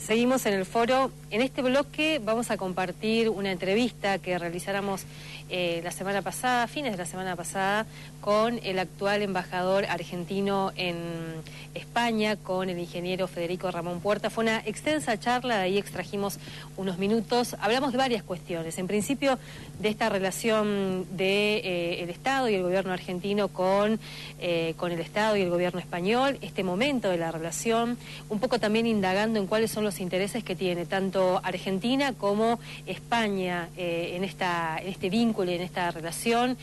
Speaker 1: Seguimos en el foro. En este bloque vamos a compartir una entrevista que realizáramos la semana pasada, fines de la semana pasada, con el actual embajador argentino en España, con el ingeniero Federico Ramón Puerta. Fue una extensa charla, de ahí extrajimos unos minutos. Hablamos de varias cuestiones. En principio, de esta relación de el Estado y el gobierno argentino con el Estado y el gobierno español, este momento de la relación, un poco también indagando en cuáles son los intereses que tiene tanto Argentina como España en este vínculo y en esta relación,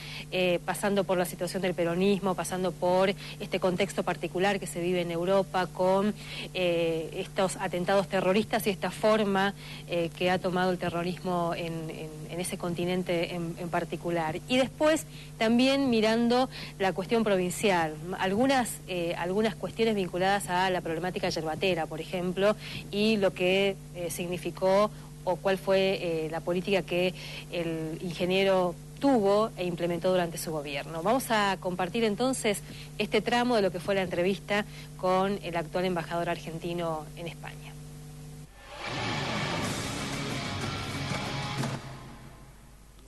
Speaker 1: pasando por la situación del peronismo, pasando por este contexto particular que se vive en Europa con estos atentados terroristas y esta forma que ha tomado el terrorismo en ese continente en particular. Y después también mirando la cuestión provincial, algunas cuestiones vinculadas a la problemática yerbatera, por ejemplo, y lo que significó o cuál fue la política que el ingeniero tuvo e implementó durante su gobierno. Vamos a compartir entonces este tramo de lo que fue la entrevista con el actual embajador argentino en España.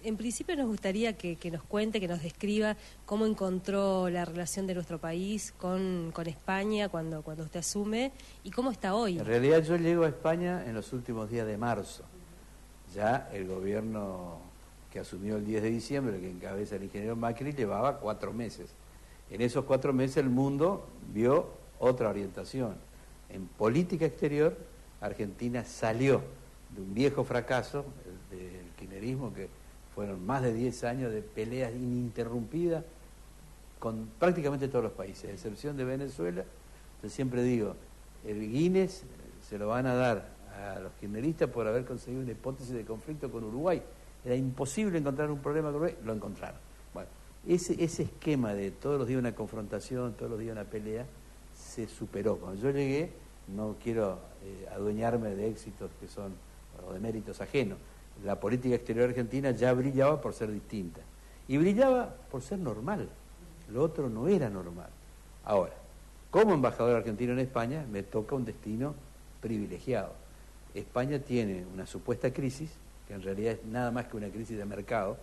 Speaker 1: En principio nos gustaría que nos cuente, que nos describa cómo encontró la relación de nuestro país con España cuando usted asume y cómo está hoy.
Speaker 7: En realidad yo llego a España en los últimos días de marzo. Ya el gobierno que asumió el 10 de diciembre, que encabeza el ingeniero Macri, llevaba 4 meses. En esos 4 meses el mundo vio otra orientación. En política exterior, Argentina salió de un viejo fracaso, el del kirchnerismo, que fueron más de 10 años de peleas ininterrumpidas con prácticamente todos los países, a excepción de Venezuela. Yo siempre digo, el Guinness se lo van a dar a los kirchneristas por haber conseguido una hipótesis de conflicto con Uruguay. Era imposible encontrar un problema con Uruguay, lo encontraron. Bueno, ese esquema de todos los días una confrontación, todos los días una pelea, se superó. Cuando yo llegué, no quiero adueñarme de éxitos que son, o de méritos ajenos. La política exterior argentina ya brillaba por ser distinta. Y brillaba por ser normal. Lo otro no era normal. Ahora, como embajador argentino en España, me toca un destino privilegiado. España tiene una supuesta crisis, que en realidad es nada más que una crisis de mercado.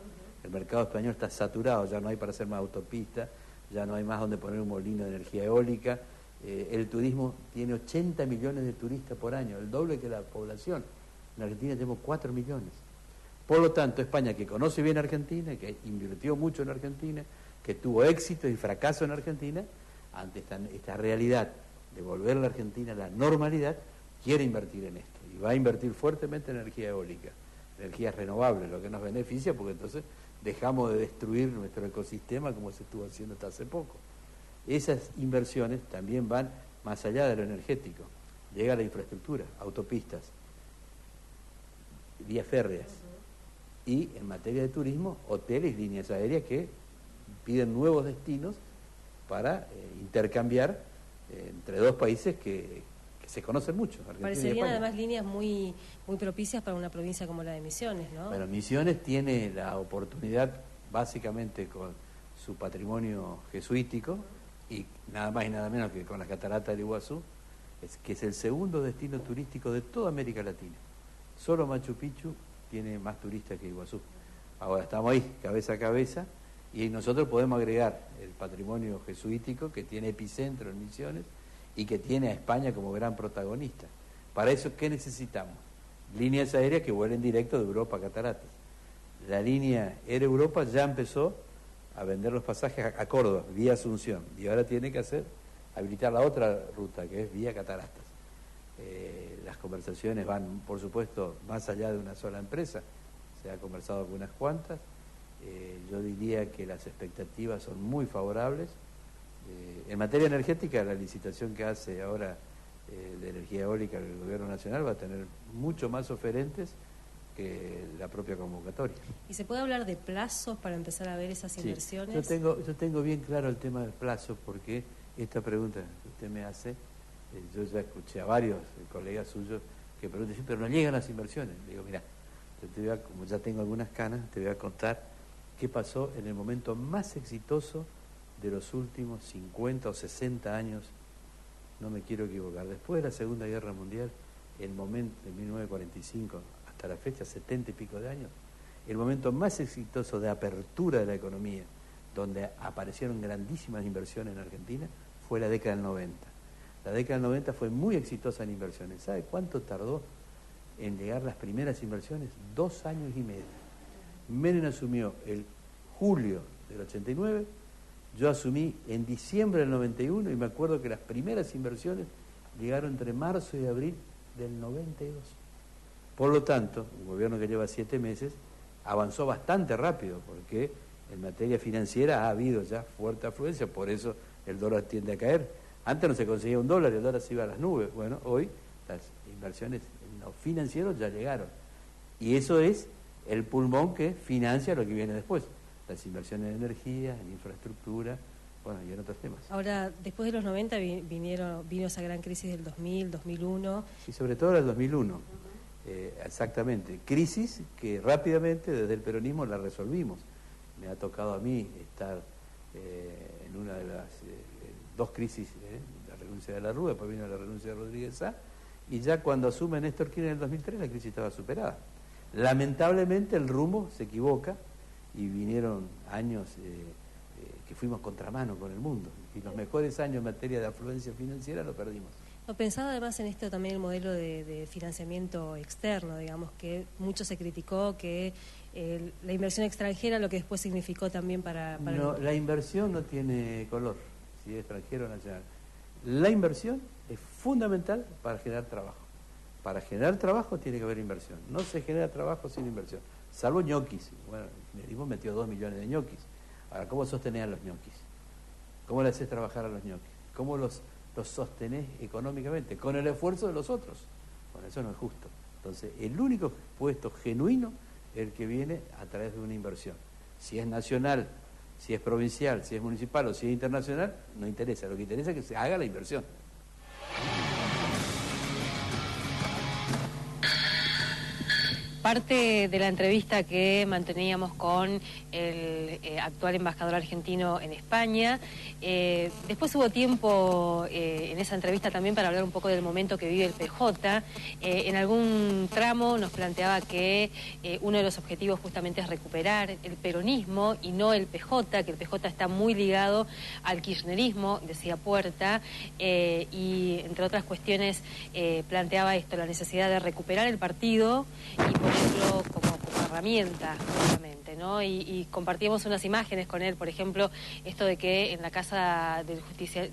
Speaker 7: El mercado español está saturado, ya no hay para hacer más autopistas, ya no hay más donde poner un molino de energía eólica. El turismo tiene 80 millones de turistas por año, el doble que la población. En Argentina tenemos 4 millones. Por lo tanto, España, que conoce bien a Argentina, que invirtió mucho en Argentina, que tuvo éxito y fracaso en Argentina, ante esta realidad de volver a la Argentina a la normalidad, quiere invertir en esto. Y va a invertir fuertemente en energía eólica, energías renovables, lo que nos beneficia, porque entonces dejamos de destruir nuestro ecosistema como se estuvo haciendo hasta hace poco. Esas inversiones también van más allá de lo energético. Llega la infraestructura, autopistas, vías férreas. Y en materia de turismo, hoteles y líneas aéreas que piden nuevos destinos para intercambiar entre dos países que se conocen mucho.
Speaker 1: Parecerían además líneas muy propicias para una provincia como la de Misiones, ¿no?
Speaker 7: Bueno, Misiones tiene la oportunidad, básicamente con su patrimonio jesuítico, y nada más y nada menos que con las cataratas del Iguazú, que es el segundo destino turístico de toda América Latina. Solo Machu Picchu tiene más turistas que Iguazú. Ahora estamos ahí, cabeza a cabeza, y nosotros podemos agregar el patrimonio jesuítico, que tiene epicentro en Misiones, y que tiene a España como gran protagonista. Para eso, ¿qué necesitamos? Líneas aéreas que vuelen directo de Europa a Cataratas. La línea Air Europa ya empezó a vender los pasajes a Córdoba, vía Asunción, y ahora tiene que habilitar la otra ruta, que es vía Cataratas. Las conversaciones van, por supuesto, más allá de una sola empresa, se ha conversado con unas cuantas. Yo diría que las expectativas son muy favorables. En materia energética, la licitación que hace ahora de energía eólica el Gobierno Nacional va a tener mucho más oferentes que la propia convocatoria.
Speaker 1: ¿Y se puede hablar de plazos para empezar a ver esas inversiones?
Speaker 7: Yo tengo bien claro el tema del plazo, porque esta pregunta que usted me hace, yo ya escuché a varios colegas suyos que preguntan, pero no llegan las inversiones. Le digo, mira, como ya tengo algunas canas, te voy a contar qué pasó en el momento más exitoso de los últimos 50 o 60 años, no me quiero equivocar, después de la Segunda Guerra Mundial, el momento de 1945 hasta la fecha, 70 y pico de años, el momento más exitoso de apertura de la economía, donde aparecieron grandísimas inversiones en Argentina, fue la década del 90. La década del 90 fue muy exitosa en inversiones. ¿Sabe cuánto tardó en llegar las primeras inversiones? 2 años y medio. Menem asumió el julio del 89, yo asumí en diciembre del 91, y me acuerdo que las primeras inversiones llegaron entre marzo y abril del 92. Por lo tanto, un gobierno que lleva 7 meses avanzó bastante rápido, porque en materia financiera ha habido ya fuerte afluencia, por eso el dólar tiende a caer. Antes no se conseguía un dólar y el dólar se iba a las nubes. Bueno, hoy las inversiones en los financieros ya llegaron. Y eso es el pulmón que financia lo que viene después. Las inversiones en energía, en infraestructura, bueno, y en otros temas.
Speaker 1: Ahora, después de los 90 vino esa gran crisis del 2000, 2001.
Speaker 7: Y sobre todo el 2001, exactamente. Crisis que rápidamente desde el peronismo la resolvimos. Me ha tocado a mí estar en una de las 2 crisis, la renuncia de la Rúa, después vino la renuncia de Rodríguez Sá, y ya cuando asume Néstor Kirchner en el 2003 la crisis estaba superada. Lamentablemente el rumbo se equivoca, y vinieron años que fuimos contramano con el mundo, y los mejores años en materia de afluencia financiera lo perdimos.
Speaker 1: No, pensaba además en esto también el modelo de financiamiento externo, digamos, que mucho se criticó, que la inversión extranjera, lo que después significó también para
Speaker 7: No, la inversión no tiene color, si es extranjero o nacional. La inversión es fundamental para generar trabajo. Para generar trabajo tiene que haber inversión. No se genera trabajo sin inversión, salvo ñoquis. Bueno, el kirchnerismo metió 2 millones de ñoquis. Ahora, ¿cómo sostenés a los ñoquis? ¿Cómo le haces trabajar a los ñoquis? ¿Cómo los sostenés económicamente? Con el esfuerzo de los otros. Bueno, eso no es justo. Entonces, el único puesto genuino es el que viene a través de una inversión. Si es nacional, si es provincial, si es municipal o si es internacional, no interesa. Lo que interesa es que se haga la inversión.
Speaker 1: Parte de la entrevista que manteníamos con el actual embajador argentino en España. Después hubo tiempo en esa entrevista también para hablar un poco del momento que vive el PJ. En algún tramo nos planteaba que uno de los objetivos justamente es recuperar el peronismo y no el PJ, que el PJ está muy ligado al kirchnerismo, decía Puerta, y entre otras cuestiones planteaba esto, la necesidad de recuperar el partido y ponerlo como herramienta, justamente, ¿no? Y compartíamos unas imágenes con él, por ejemplo, esto de que en la casa del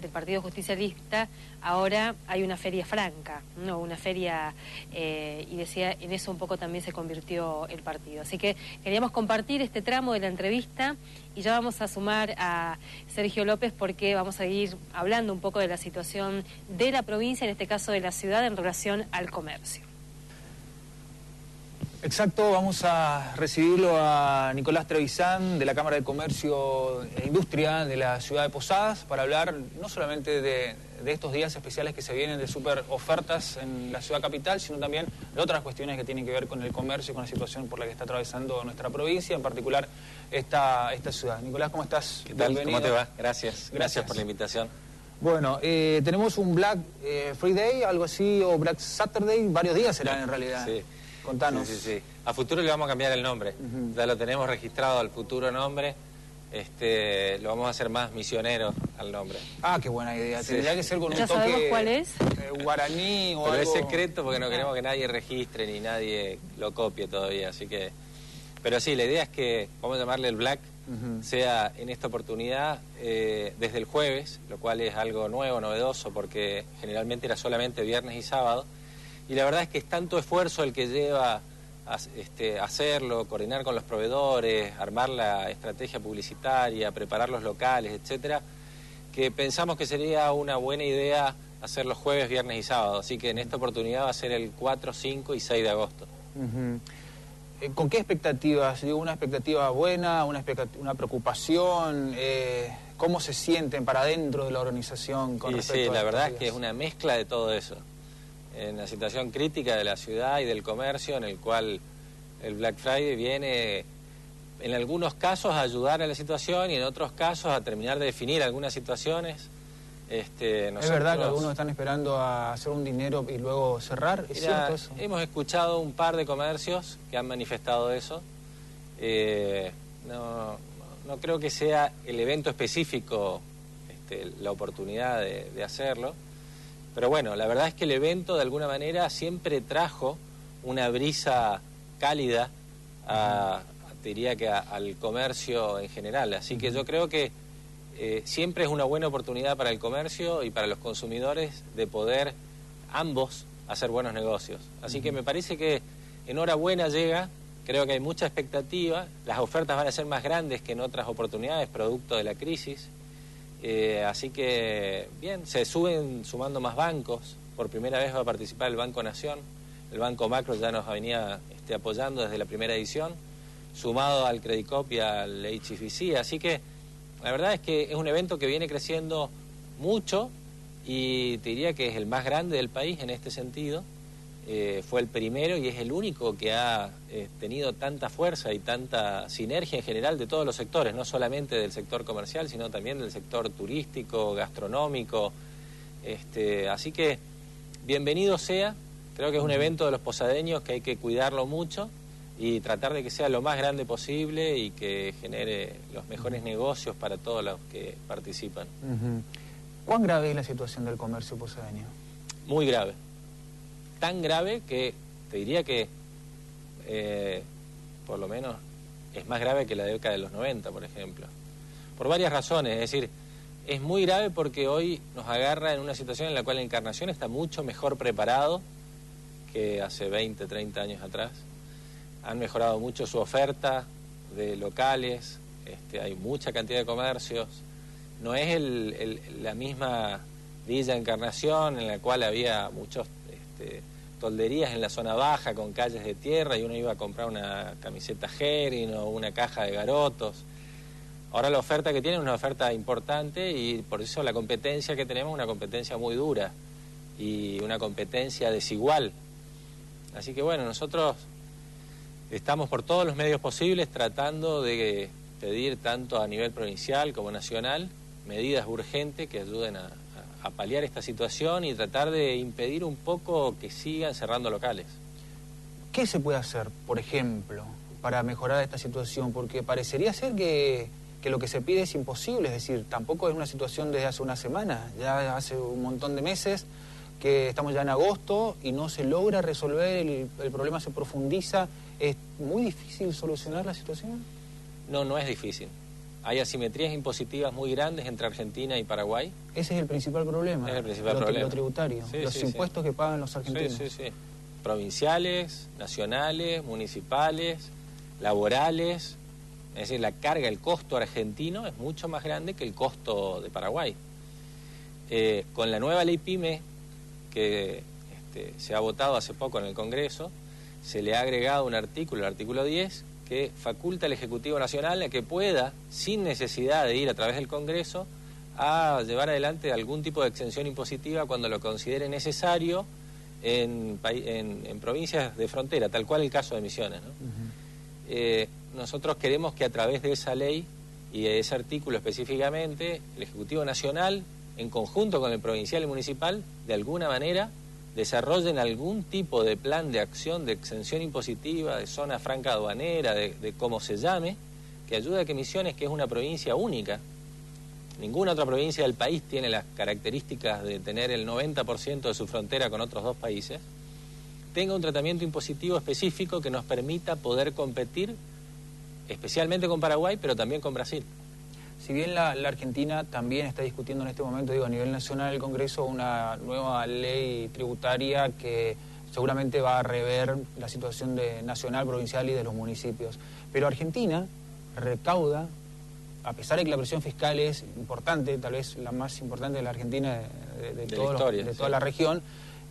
Speaker 1: Partido Justicialista ahora hay una feria franca, ¿no? Una feria, y decía, en eso un poco también se convirtió el partido. Así que queríamos compartir este tramo de la entrevista y ya vamos a sumar a Sergio López porque vamos a ir hablando un poco de la situación de la provincia, en este caso de la ciudad, en relación al comercio.
Speaker 2: Exacto, vamos a recibirlo a Nicolás Trevisan de la Cámara de Comercio e Industria de la ciudad de Posadas para hablar no solamente de estos días especiales que se vienen de super ofertas en la ciudad capital, sino también de otras cuestiones que tienen que ver con el comercio y con la situación por la que está atravesando nuestra provincia, en particular esta ciudad. Nicolás, ¿cómo estás?
Speaker 8: ¿Qué tal?
Speaker 2: Bienvenido.
Speaker 8: ¿Cómo te va? Gracias por la invitación.
Speaker 2: Bueno, tenemos un Black Friday, algo así, o Black Saturday, varios días serán en realidad.
Speaker 8: Sí.
Speaker 2: Contanos.
Speaker 8: Sí. A futuro le vamos a cambiar el nombre. Ya lo tenemos registrado al futuro nombre. Lo vamos a hacer más misionero al nombre.
Speaker 2: Ah, qué buena idea.
Speaker 8: Sí.
Speaker 2: Tendría que ser con un
Speaker 1: ¿Ya
Speaker 2: toque
Speaker 1: sabemos cuál es?
Speaker 2: Guaraní o
Speaker 8: Pero
Speaker 2: algo.
Speaker 8: es secreto porque no queremos que nadie registre ni nadie lo copie todavía. Así que... Pero sí, la idea es que, vamos a llamarle el Black, sea en esta oportunidad desde el jueves, lo cual es algo nuevo, novedoso, porque generalmente era solamente viernes y sábado. Y la verdad es que es tanto esfuerzo el que lleva a hacerlo, coordinar con los proveedores, armar la estrategia publicitaria, preparar los locales, etcétera, que pensamos que sería una buena idea hacer los jueves, viernes y sábado. Así que en esta oportunidad va a ser el 4, 5 y 6 de agosto.
Speaker 2: ¿Con qué expectativas? Digo, ¿una expectativa buena, una preocupación? ¿Cómo se sienten para dentro de la organización con respecto a
Speaker 8: Sí, la verdad es
Speaker 2: días?
Speaker 8: que es una mezcla de todo eso. En la situación crítica de la ciudad y del comercio, en el cual el Black Friday viene, en algunos casos, a ayudar a la situación y en otros casos a terminar de definir algunas situaciones.
Speaker 2: ¿Es verdad que algunos están esperando a hacer un dinero y luego cerrar? ¿Es cierto eso?
Speaker 8: Hemos escuchado un par de comercios que han manifestado eso. No creo que sea el evento específico la oportunidad de hacerlo. Pero bueno, la verdad es que el evento de alguna manera siempre trajo una brisa cálida te diría que al comercio en general. Así que yo creo que siempre es una buena oportunidad para el comercio y para los consumidores de poder ambos hacer buenos negocios. Así que me parece que enhorabuena llega, creo que hay mucha expectativa, las ofertas van a ser más grandes que en otras oportunidades, producto de la crisis. Así que, bien, se sumando más bancos. Por primera vez va a participar el Banco Nación. El Banco Macro ya nos venía apoyando desde la primera edición, sumado al Credicop y al HSBC. Así que la verdad es que es un evento que viene creciendo mucho y te diría que es el más grande del país en este sentido. Fue el primero y es el único que ha tenido tanta fuerza y tanta sinergia en general de todos los sectores, no solamente del sector comercial, sino también del sector turístico, gastronómico. Así que bienvenido sea, creo que es un evento de los posadeños que hay que cuidarlo mucho y tratar de que sea lo más grande posible y que genere los mejores negocios para todos los que participan.
Speaker 2: ¿Cuán grave es la situación del comercio posadeño?
Speaker 8: Muy grave. Tan grave que te diría que por lo menos es más grave que la década de los 90, por ejemplo. Por varias razones, es decir, es muy grave porque hoy nos agarra en una situación en la cual la Encarnación está mucho mejor preparado que hace 20, 30 años atrás. Han mejorado mucho su oferta de locales, hay mucha cantidad de comercios. No es la misma Villa Encarnación en la cual había muchos tolderías en la zona baja con calles de tierra y uno iba a comprar una camiseta Herin o una caja de garotos. Ahora la oferta que tienen es una oferta importante y por eso la competencia que tenemos es una competencia muy dura y una competencia desigual. Así que bueno, nosotros estamos por todos los medios posibles tratando de pedir tanto a nivel provincial como nacional medidas urgentes que ayuden a paliar esta situación y tratar de impedir un poco que sigan cerrando locales.
Speaker 2: ¿Qué se puede hacer, por ejemplo, para mejorar esta situación? Porque parecería ser que lo que se pide es imposible, es decir, tampoco es una situación desde hace una semana, ya hace un montón de meses que estamos ya en agosto y no se logra resolver, el problema se profundiza. ¿Es muy difícil solucionar la situación?
Speaker 8: No, no es difícil. Hay asimetrías impositivas muy grandes entre Argentina y Paraguay.
Speaker 2: Ese es el principal problema.
Speaker 8: Es el principal problema.
Speaker 2: Lo tributario,
Speaker 8: sí,
Speaker 2: los impuestos que pagan los argentinos.
Speaker 8: Sí, sí, sí. Provinciales, nacionales, municipales, laborales. Es decir, la carga, el costo argentino es mucho más grande que el costo de Paraguay. Con la nueva ley PYME que se ha votado hace poco en el Congreso, se le ha agregado un artículo, el artículo 10, que faculta al Ejecutivo Nacional a que pueda, sin necesidad de ir a través del Congreso, a llevar adelante algún tipo de exención impositiva cuando lo considere necesario en provincias de frontera, tal cual el caso de Misiones, ¿no? Nosotros queremos que a través de esa ley y de ese artículo específicamente, el Ejecutivo Nacional, en conjunto con el provincial y municipal, de alguna manera desarrollen algún tipo de plan de acción de exención impositiva, de zona franca aduanera, de cómo se llame, que ayude a que Misiones, que es una provincia única, ninguna otra provincia del país tiene las características de tener el 90% de su frontera con otros dos países, tenga un tratamiento impositivo específico que nos permita poder competir especialmente con Paraguay, pero también con Brasil.
Speaker 2: Si bien la Argentina también está discutiendo en este momento, a nivel nacional, el Congreso, una nueva ley tributaria que seguramente va a rever la situación nacional, provincial y de los municipios. Pero Argentina recauda, a pesar de que la presión fiscal es importante, tal vez la más importante de la Argentina de toda la región,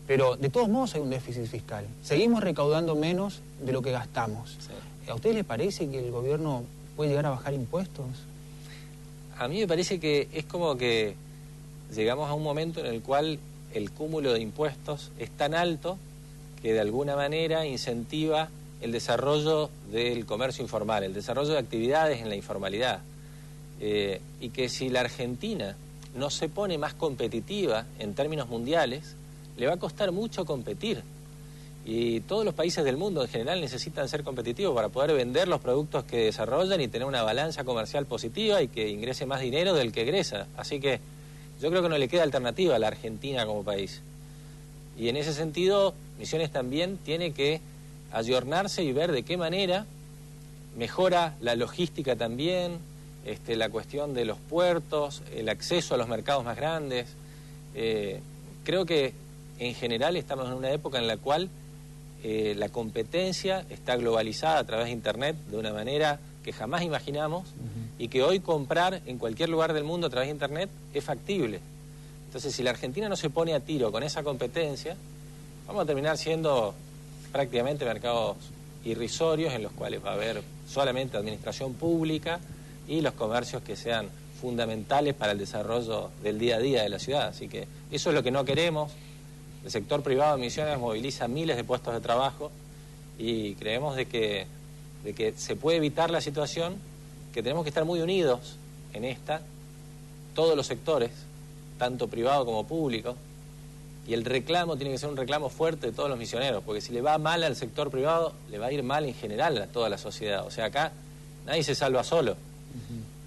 Speaker 2: pero de todos modos hay un déficit fiscal. Seguimos recaudando menos de lo que gastamos. Sí. ¿A ustedes les parece que el gobierno puede llegar a bajar impuestos?
Speaker 8: A mí me parece que es como que llegamos a un momento en el cual el cúmulo de impuestos es tan alto que de alguna manera incentiva el desarrollo del comercio informal, el desarrollo de actividades en la informalidad. Y que si la Argentina no se pone más competitiva en términos mundiales, le va a costar mucho competir. Y todos los países del mundo en general necesitan ser competitivos para poder vender los productos que desarrollan y tener una balanza comercial positiva y que ingrese más dinero del que egresa. Así que yo creo que no le queda alternativa a la Argentina como país. Y en ese sentido, Misiones también tiene que ayornarse y ver de qué manera mejora la logística también, la cuestión de los puertos, el acceso a los mercados más grandes. Creo que en general estamos en una época en la cual la competencia está globalizada a través de Internet de una manera que jamás imaginamos y que hoy comprar en cualquier lugar del mundo a través de Internet es factible. Entonces, si la Argentina no se pone a tiro con esa competencia, vamos a terminar siendo prácticamente mercados irrisorios en los cuales va a haber solamente administración pública y los comercios que sean fundamentales para el desarrollo del día a día de la ciudad. Así que eso es lo que no queremos. El sector privado de Misiones moviliza miles de puestos de trabajo y creemos de que se puede evitar la situación, que tenemos que estar muy unidos en todos los sectores, tanto privado como público, Y el reclamo tiene que ser un reclamo fuerte de todos los misioneros, porque si le va mal al sector privado, le va a ir mal en general a toda la sociedad. O sea, acá nadie se salva solo.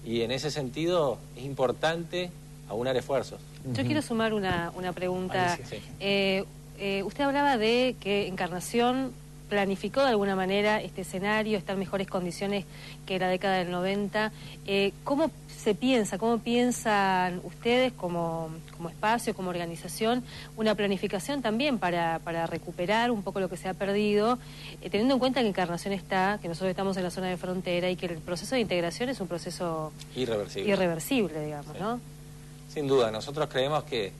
Speaker 8: Y en ese sentido es importante aunar esfuerzos.
Speaker 1: Yo quiero sumar una pregunta.
Speaker 8: Alicia, sí.
Speaker 1: Usted hablaba de que Encarnación planificó de alguna manera este escenario, está en mejores condiciones que la década del 90. ¿Cómo se piensa, cómo piensan ustedes como espacio, como organización, una planificación también para recuperar un poco lo que se ha perdido, teniendo en cuenta que Encarnación está, que nosotros estamos en la zona de frontera y que el proceso de integración es un proceso irreversible, digamos,
Speaker 8: sí,
Speaker 1: ¿no?
Speaker 8: Sin duda, nosotros creemos que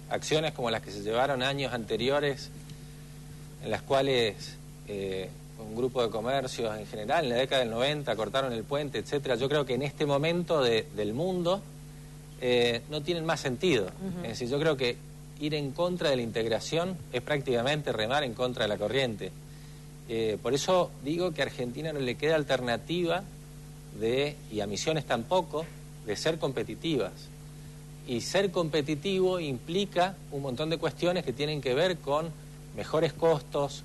Speaker 8: acciones como las que se llevaron años anteriores, en las cuales un grupo de comercios en general, en la década del 90, cortaron el puente, etcétera, yo creo que en este momento del mundo no tienen más sentido. Es decir, yo creo que ir en contra de la integración es prácticamente remar en contra de la corriente. Por eso digo que a Argentina no le queda alternativa y a Misiones tampoco, de ser competitivas. Y ser competitivo implica un montón de cuestiones que tienen que ver con mejores costos,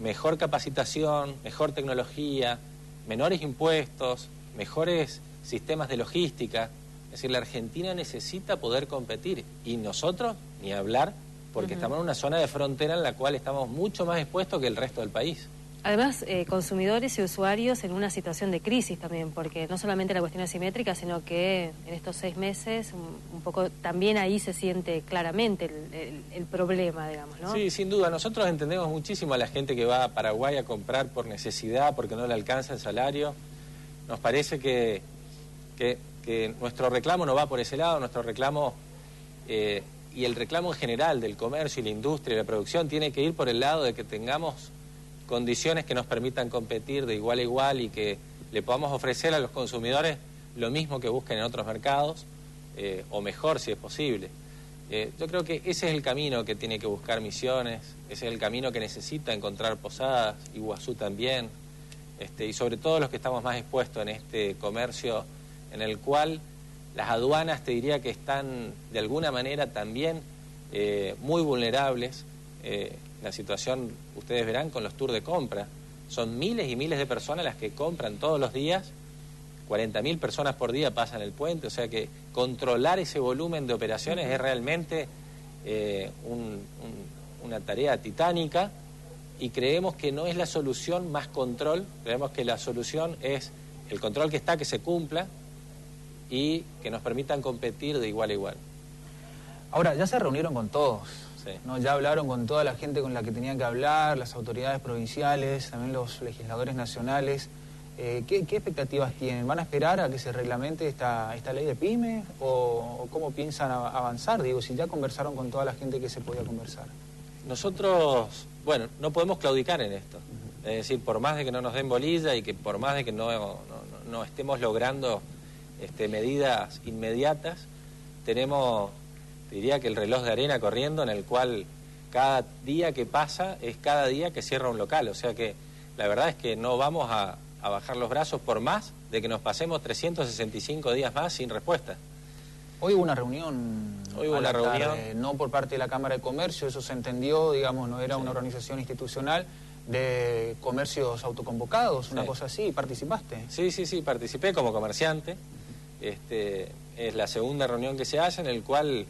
Speaker 8: mejor capacitación, mejor tecnología, menores impuestos, mejores sistemas de logística. Es decir, la Argentina necesita poder competir y nosotros ni hablar, porque estamos en una zona de frontera en la cual estamos mucho más expuestos que el resto del país.
Speaker 1: Además, consumidores y usuarios en una situación de crisis también, porque no solamente la cuestión asimétrica, sino que en estos 6 meses un poco también ahí se siente claramente el problema, digamos, ¿no?
Speaker 8: Sí, sin duda. Nosotros entendemos muchísimo a la gente que va a Paraguay a comprar por necesidad, porque no le alcanza el salario. Nos parece que nuestro reclamo no va por ese lado, nuestro reclamo y el reclamo en general del comercio y la industria y la producción tiene que ir por el lado de que tengamos condiciones que nos permitan competir de igual a igual y que le podamos ofrecer a los consumidores lo mismo que buscan en otros mercados, o mejor si es posible. Yo creo que ese es el camino que tiene que buscar Misiones, ese es el camino que necesita encontrar Posadas, Iguazú también, y sobre todo los que estamos más expuestos en este comercio en el cual las aduanas te diría que están de alguna manera también muy vulnerables. La situación, ustedes verán con los tours de compra, son miles y miles de personas las que compran todos los días, 40.000 personas por día pasan el puente, o sea que controlar ese volumen de operaciones es realmente una tarea titánica y creemos que no es la solución más control, creemos que la solución es el control que está, que se cumpla y que nos permitan competir de igual a igual.
Speaker 2: Ahora, ya se reunieron con todos.
Speaker 8: Sí.
Speaker 2: ¿No? Ya hablaron con toda la gente con la que tenían que hablar, las autoridades provinciales, también los legisladores nacionales. ¿Qué expectativas tienen? ¿Van a esperar a que se reglamente esta ley de pymes? ¿O cómo piensan avanzar? Digo, si ya conversaron con toda la gente que se podía conversar.
Speaker 8: Nosotros, bueno, no podemos claudicar en esto. Es decir, por más de que no nos den bolilla y que por más de que no estemos logrando medidas inmediatas, tenemos, diría que el reloj de arena corriendo en el cual cada día que pasa es cada día que cierra un local. O sea que la verdad es que no vamos a bajar los brazos por más de que nos pasemos 365 días más sin respuesta.
Speaker 2: Hoy hubo una reunión.
Speaker 8: Hoy hubo una reunión.
Speaker 2: No por parte de la Cámara de Comercio, eso se entendió, digamos, no era una organización institucional, de comercios autoconvocados, una cosa así. ¿Participaste?
Speaker 8: Sí, participé como comerciante. Es la segunda reunión que se hace en el cual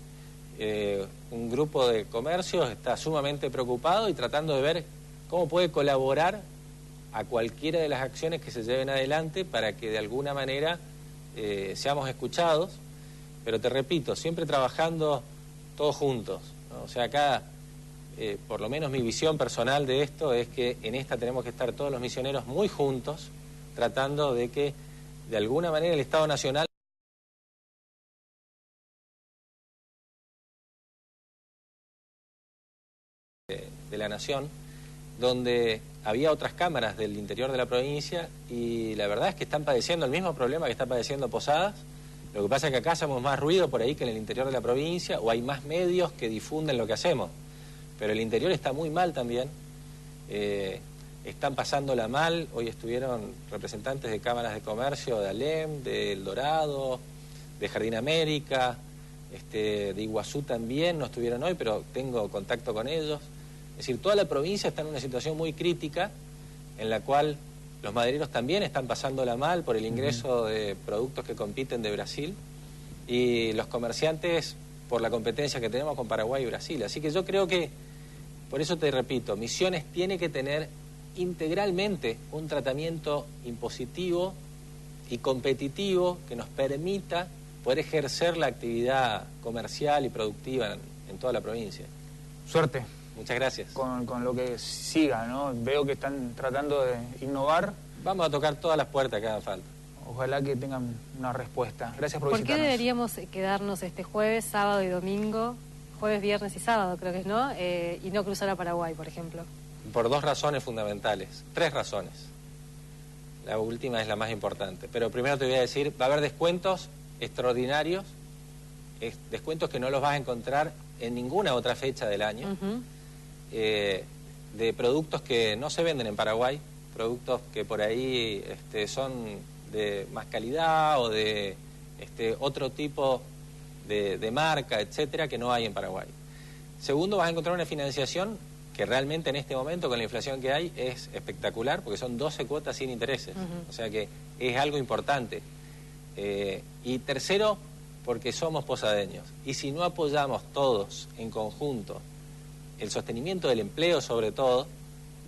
Speaker 8: un grupo de comercios está sumamente preocupado y tratando de ver cómo puede colaborar a cualquiera de las acciones que se lleven adelante para que de alguna manera seamos escuchados, pero te repito, siempre trabajando todos juntos, ¿no? O sea, acá, por lo menos mi visión personal de esto es que en esta tenemos que estar todos los misioneros muy juntos, tratando de que de alguna manera el Estado Nacional de la Nación, donde había otras cámaras del interior de la provincia y la verdad es que están padeciendo el mismo problema que está padeciendo Posadas. Lo que pasa es que acá hacemos más ruido por ahí que en el interior de la provincia, o hay más medios que difunden lo que hacemos. Pero el interior está muy mal también, están pasándola mal. Hoy estuvieron representantes de cámaras de comercio de Alem, de El Dorado, de Jardín América, de Iguazú también no estuvieron hoy, pero tengo contacto con ellos. Es decir, toda la provincia está en una situación muy crítica, en la cual los madereros también están pasándola mal por el ingreso de productos que compiten de Brasil, y los comerciantes por la competencia que tenemos con Paraguay y Brasil. Así que yo creo que, por eso te repito, Misiones tiene que tener integralmente un tratamiento impositivo y competitivo que nos permita poder ejercer la actividad comercial y productiva en toda la provincia.
Speaker 2: Suerte.
Speaker 8: Muchas gracias.
Speaker 2: Con lo que siga, ¿no? Veo que están tratando de innovar.
Speaker 8: Vamos a tocar todas las puertas que hagan falta.
Speaker 2: Ojalá que tengan una respuesta. Gracias por visitarnos.
Speaker 1: ¿Por qué deberíamos quedarnos este jueves, sábado y domingo, jueves, viernes y sábado creo que es, ¿no? Y no cruzar a Paraguay, por ejemplo?
Speaker 8: Por dos razones fundamentales, 3 razones. La última es la más importante. Pero primero te voy a decir, va a haber descuentos extraordinarios, descuentos que no los vas a encontrar en ninguna otra fecha del año, de productos que no se venden en Paraguay, productos que por ahí son de más calidad o de otro tipo de marca, etcétera, que no hay en Paraguay. Segundo, vas a encontrar una financiación que realmente en este momento, con la inflación que hay, es espectacular, porque son 12 cuotas sin intereses. O sea que es algo importante. Y tercero, porque somos posadeños. Y si no apoyamos todos en conjunto el sostenimiento del empleo, sobre todo,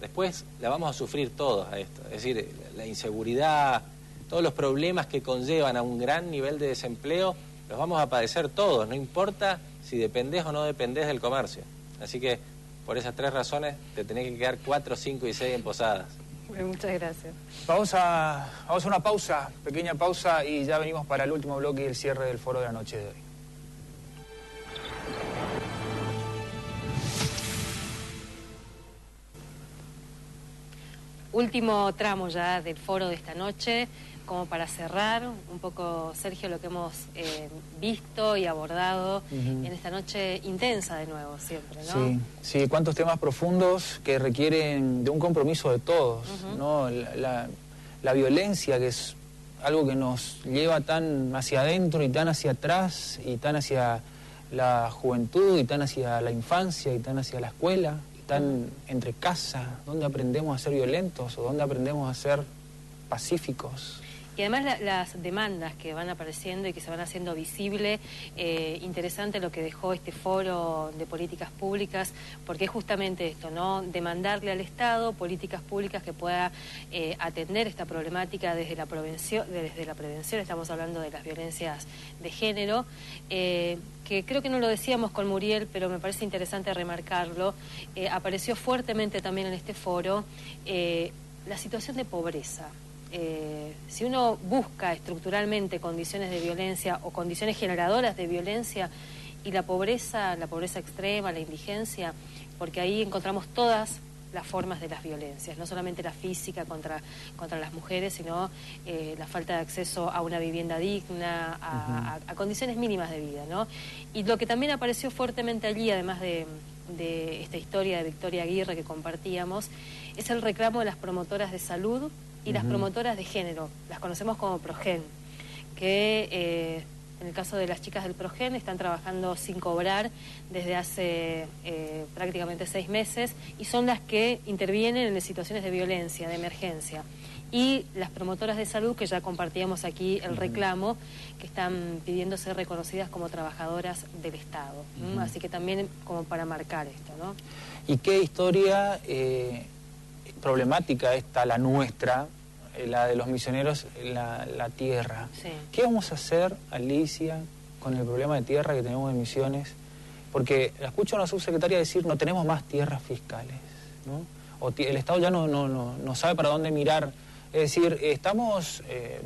Speaker 8: después la vamos a sufrir todos a esto. Es decir, la inseguridad, todos los problemas que conllevan a un gran nivel de desempleo, los vamos a padecer todos, no importa si dependés o no dependés del comercio. Así que por esas 3 razones te tenés que quedar 4, 5 y 6 en Posadas.
Speaker 1: Muchas gracias.
Speaker 2: Vamos a una pausa, pequeña pausa, y ya venimos para el último bloque y el cierre del foro de la noche de hoy.
Speaker 1: Último tramo ya del foro de esta noche, como para cerrar un poco, Sergio, lo que hemos visto y abordado en esta noche intensa de nuevo siempre, ¿no?
Speaker 2: Sí, cuántos temas profundos que requieren de un compromiso de todos, ¿no? La violencia, que es algo que nos lleva tan hacia adentro y tan hacia atrás, y tan hacia la juventud, y tan hacia la infancia, y tan hacia la escuela, y tan entre casa, donde aprendemos a ser violentos o donde aprendemos a ser pacíficos.
Speaker 1: Y además las demandas que van apareciendo y que se van haciendo visibles, interesante lo que dejó este foro de políticas públicas, porque es justamente esto, ¿no? Demandarle al Estado políticas públicas que pueda atender esta problemática desde la prevención, estamos hablando de las violencias de género, que creo que no lo decíamos con Muriel, pero me parece interesante remarcarlo, apareció fuertemente también en este foro la situación de pobreza. Si uno busca estructuralmente condiciones de violencia o condiciones generadoras de violencia, y la pobreza extrema, la indigencia, porque ahí encontramos todas las formas de las violencias, no solamente la física contra las mujeres, sino la falta de acceso a una vivienda digna, a condiciones mínimas de vida, ¿no? Y lo que también apareció fuertemente allí, además de esta historia de Victoria Aguirre que compartíamos, es el reclamo de las promotoras de salud y las promotoras de género, las conocemos como Progen, que en el caso de las chicas del Progen están trabajando sin cobrar desde hace prácticamente 6 meses, y son las que intervienen en situaciones de violencia, de emergencia. Y las promotoras de salud, que ya compartíamos aquí el reclamo, que están pidiendo ser reconocidas como trabajadoras del Estado. Así que también como para marcar esto, ¿no?
Speaker 2: ¿Y qué historia problemática está la nuestra, la de los misioneros en la tierra?
Speaker 1: Sí.
Speaker 2: ¿Qué vamos a hacer, Alicia, con el problema de tierra que tenemos en Misiones? Porque la escucho a una subsecretaria decir, no tenemos más tierras fiscales, ¿no? O el Estado ya no sabe para dónde mirar. Es decir,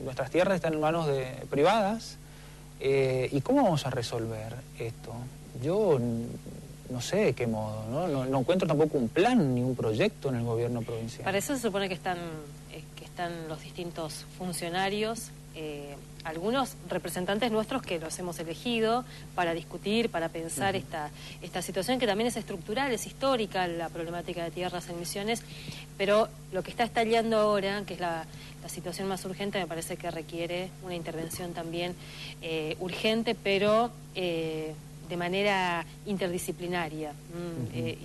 Speaker 2: nuestras tierras están en manos privadas, ¿y cómo vamos a resolver esto? Yo no sé de qué modo, ¿no? No encuentro tampoco un plan ni un proyecto en el gobierno provincial.
Speaker 1: Para eso se supone que están los distintos funcionarios, algunos representantes nuestros que los hemos elegido para discutir, para pensar esta situación que también es estructural, es histórica, la problemática de tierras en Misiones, Pero lo que está estallando ahora, que es la situación más urgente, me parece que requiere una intervención también urgente, pero de manera interdisciplinaria.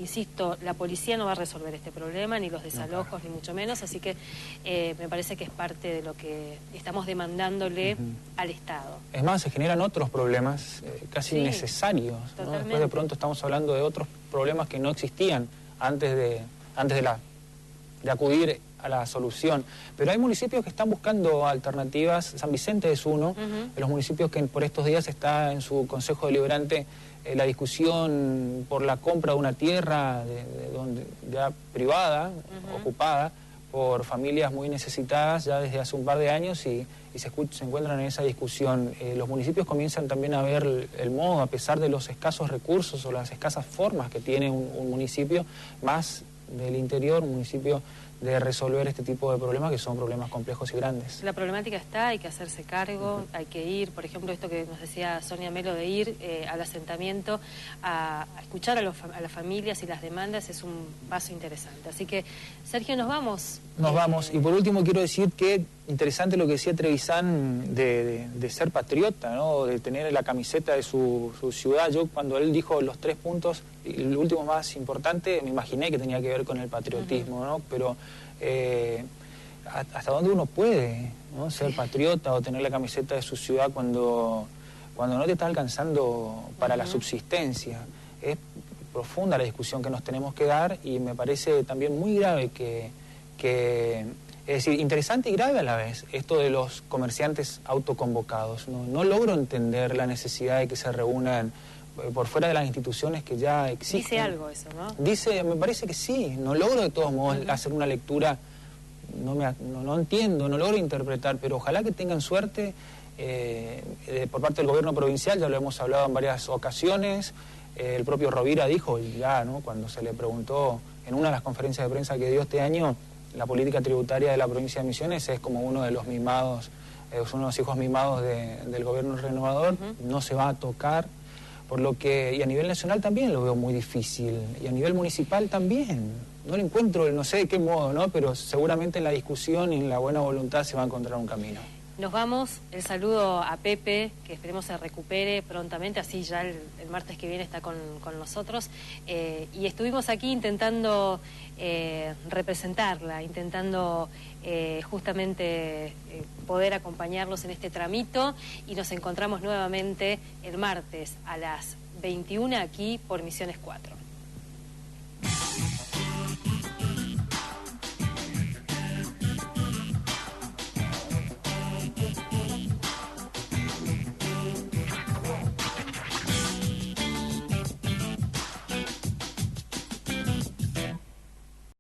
Speaker 1: Insisto, la policía no va a resolver este problema, ni los desalojos, ni mucho menos, así que me parece que es parte de lo que estamos demandándole al Estado.
Speaker 2: Es más, se generan otros problemas casi innecesarios, ¿no? Después de pronto estamos hablando de otros problemas que no existían antes de acudir a la solución. Pero hay municipios que están buscando alternativas. San Vicente es uno de los municipios que por estos días está en su Consejo Deliberante la discusión por la compra de una tierra ya privada, ocupada por familias muy necesitadas ya desde hace un par de años y se encuentran en esa discusión. Los municipios comienzan también a ver el modo, a pesar de los escasos recursos o las escasas formas que tiene un municipio, más del interior, un municipio, de resolver este tipo de problemas que son problemas complejos y grandes.
Speaker 1: La problemática está, hay que hacerse cargo, hay que ir, por ejemplo, esto que nos decía Sonia Melo, de ir al asentamiento a escuchar a las familias y las demandas, es un paso interesante. Así que, Sergio, nos vamos.
Speaker 2: Nos vamos. Y por último quiero decir que interesante lo que decía Trevisan de ser patriota, ¿no? De tener la camiseta de su ciudad. Yo cuando él dijo los 3 puntos, el último más importante, me imaginé que tenía que ver con el patriotismo, ¿no? Pero hasta dónde uno puede, ¿no? Ser patriota o tener la camiseta de su ciudad cuando no te está alcanzando para la subsistencia. Es profunda la discusión que nos tenemos que dar y me parece también muy grave es decir, interesante y grave a la vez, esto de los comerciantes autoconvocados. No logro entender la necesidad de que se reúnan por fuera de las instituciones que ya existen.
Speaker 1: Dice algo eso, ¿no?
Speaker 2: Me parece que sí. No logro de todos modos hacer una lectura, no entiendo, no logro interpretar, pero ojalá que tengan suerte por parte del gobierno provincial, ya lo hemos hablado en varias ocasiones. El propio Rovira dijo ya, ¿no? Cuando se le preguntó en una de las conferencias de prensa que dio este año, la política tributaria de la provincia de Misiones es como uno de los mimados, es uno de los hijos mimados del gobierno renovador, no se va a tocar, por lo que, y a nivel nacional también lo veo muy difícil, y a nivel municipal también, no lo encuentro, no sé de qué modo, ¿no? Pero seguramente en la discusión y en la buena voluntad se va a encontrar un camino.
Speaker 1: Nos vamos, el saludo a Pepe, que esperemos se recupere prontamente, así ya el martes que viene está con nosotros. Y estuvimos aquí intentando representarla, intentando justamente poder acompañarlos en este tramito, y nos encontramos nuevamente el martes a las 21 aquí por Misiones 4.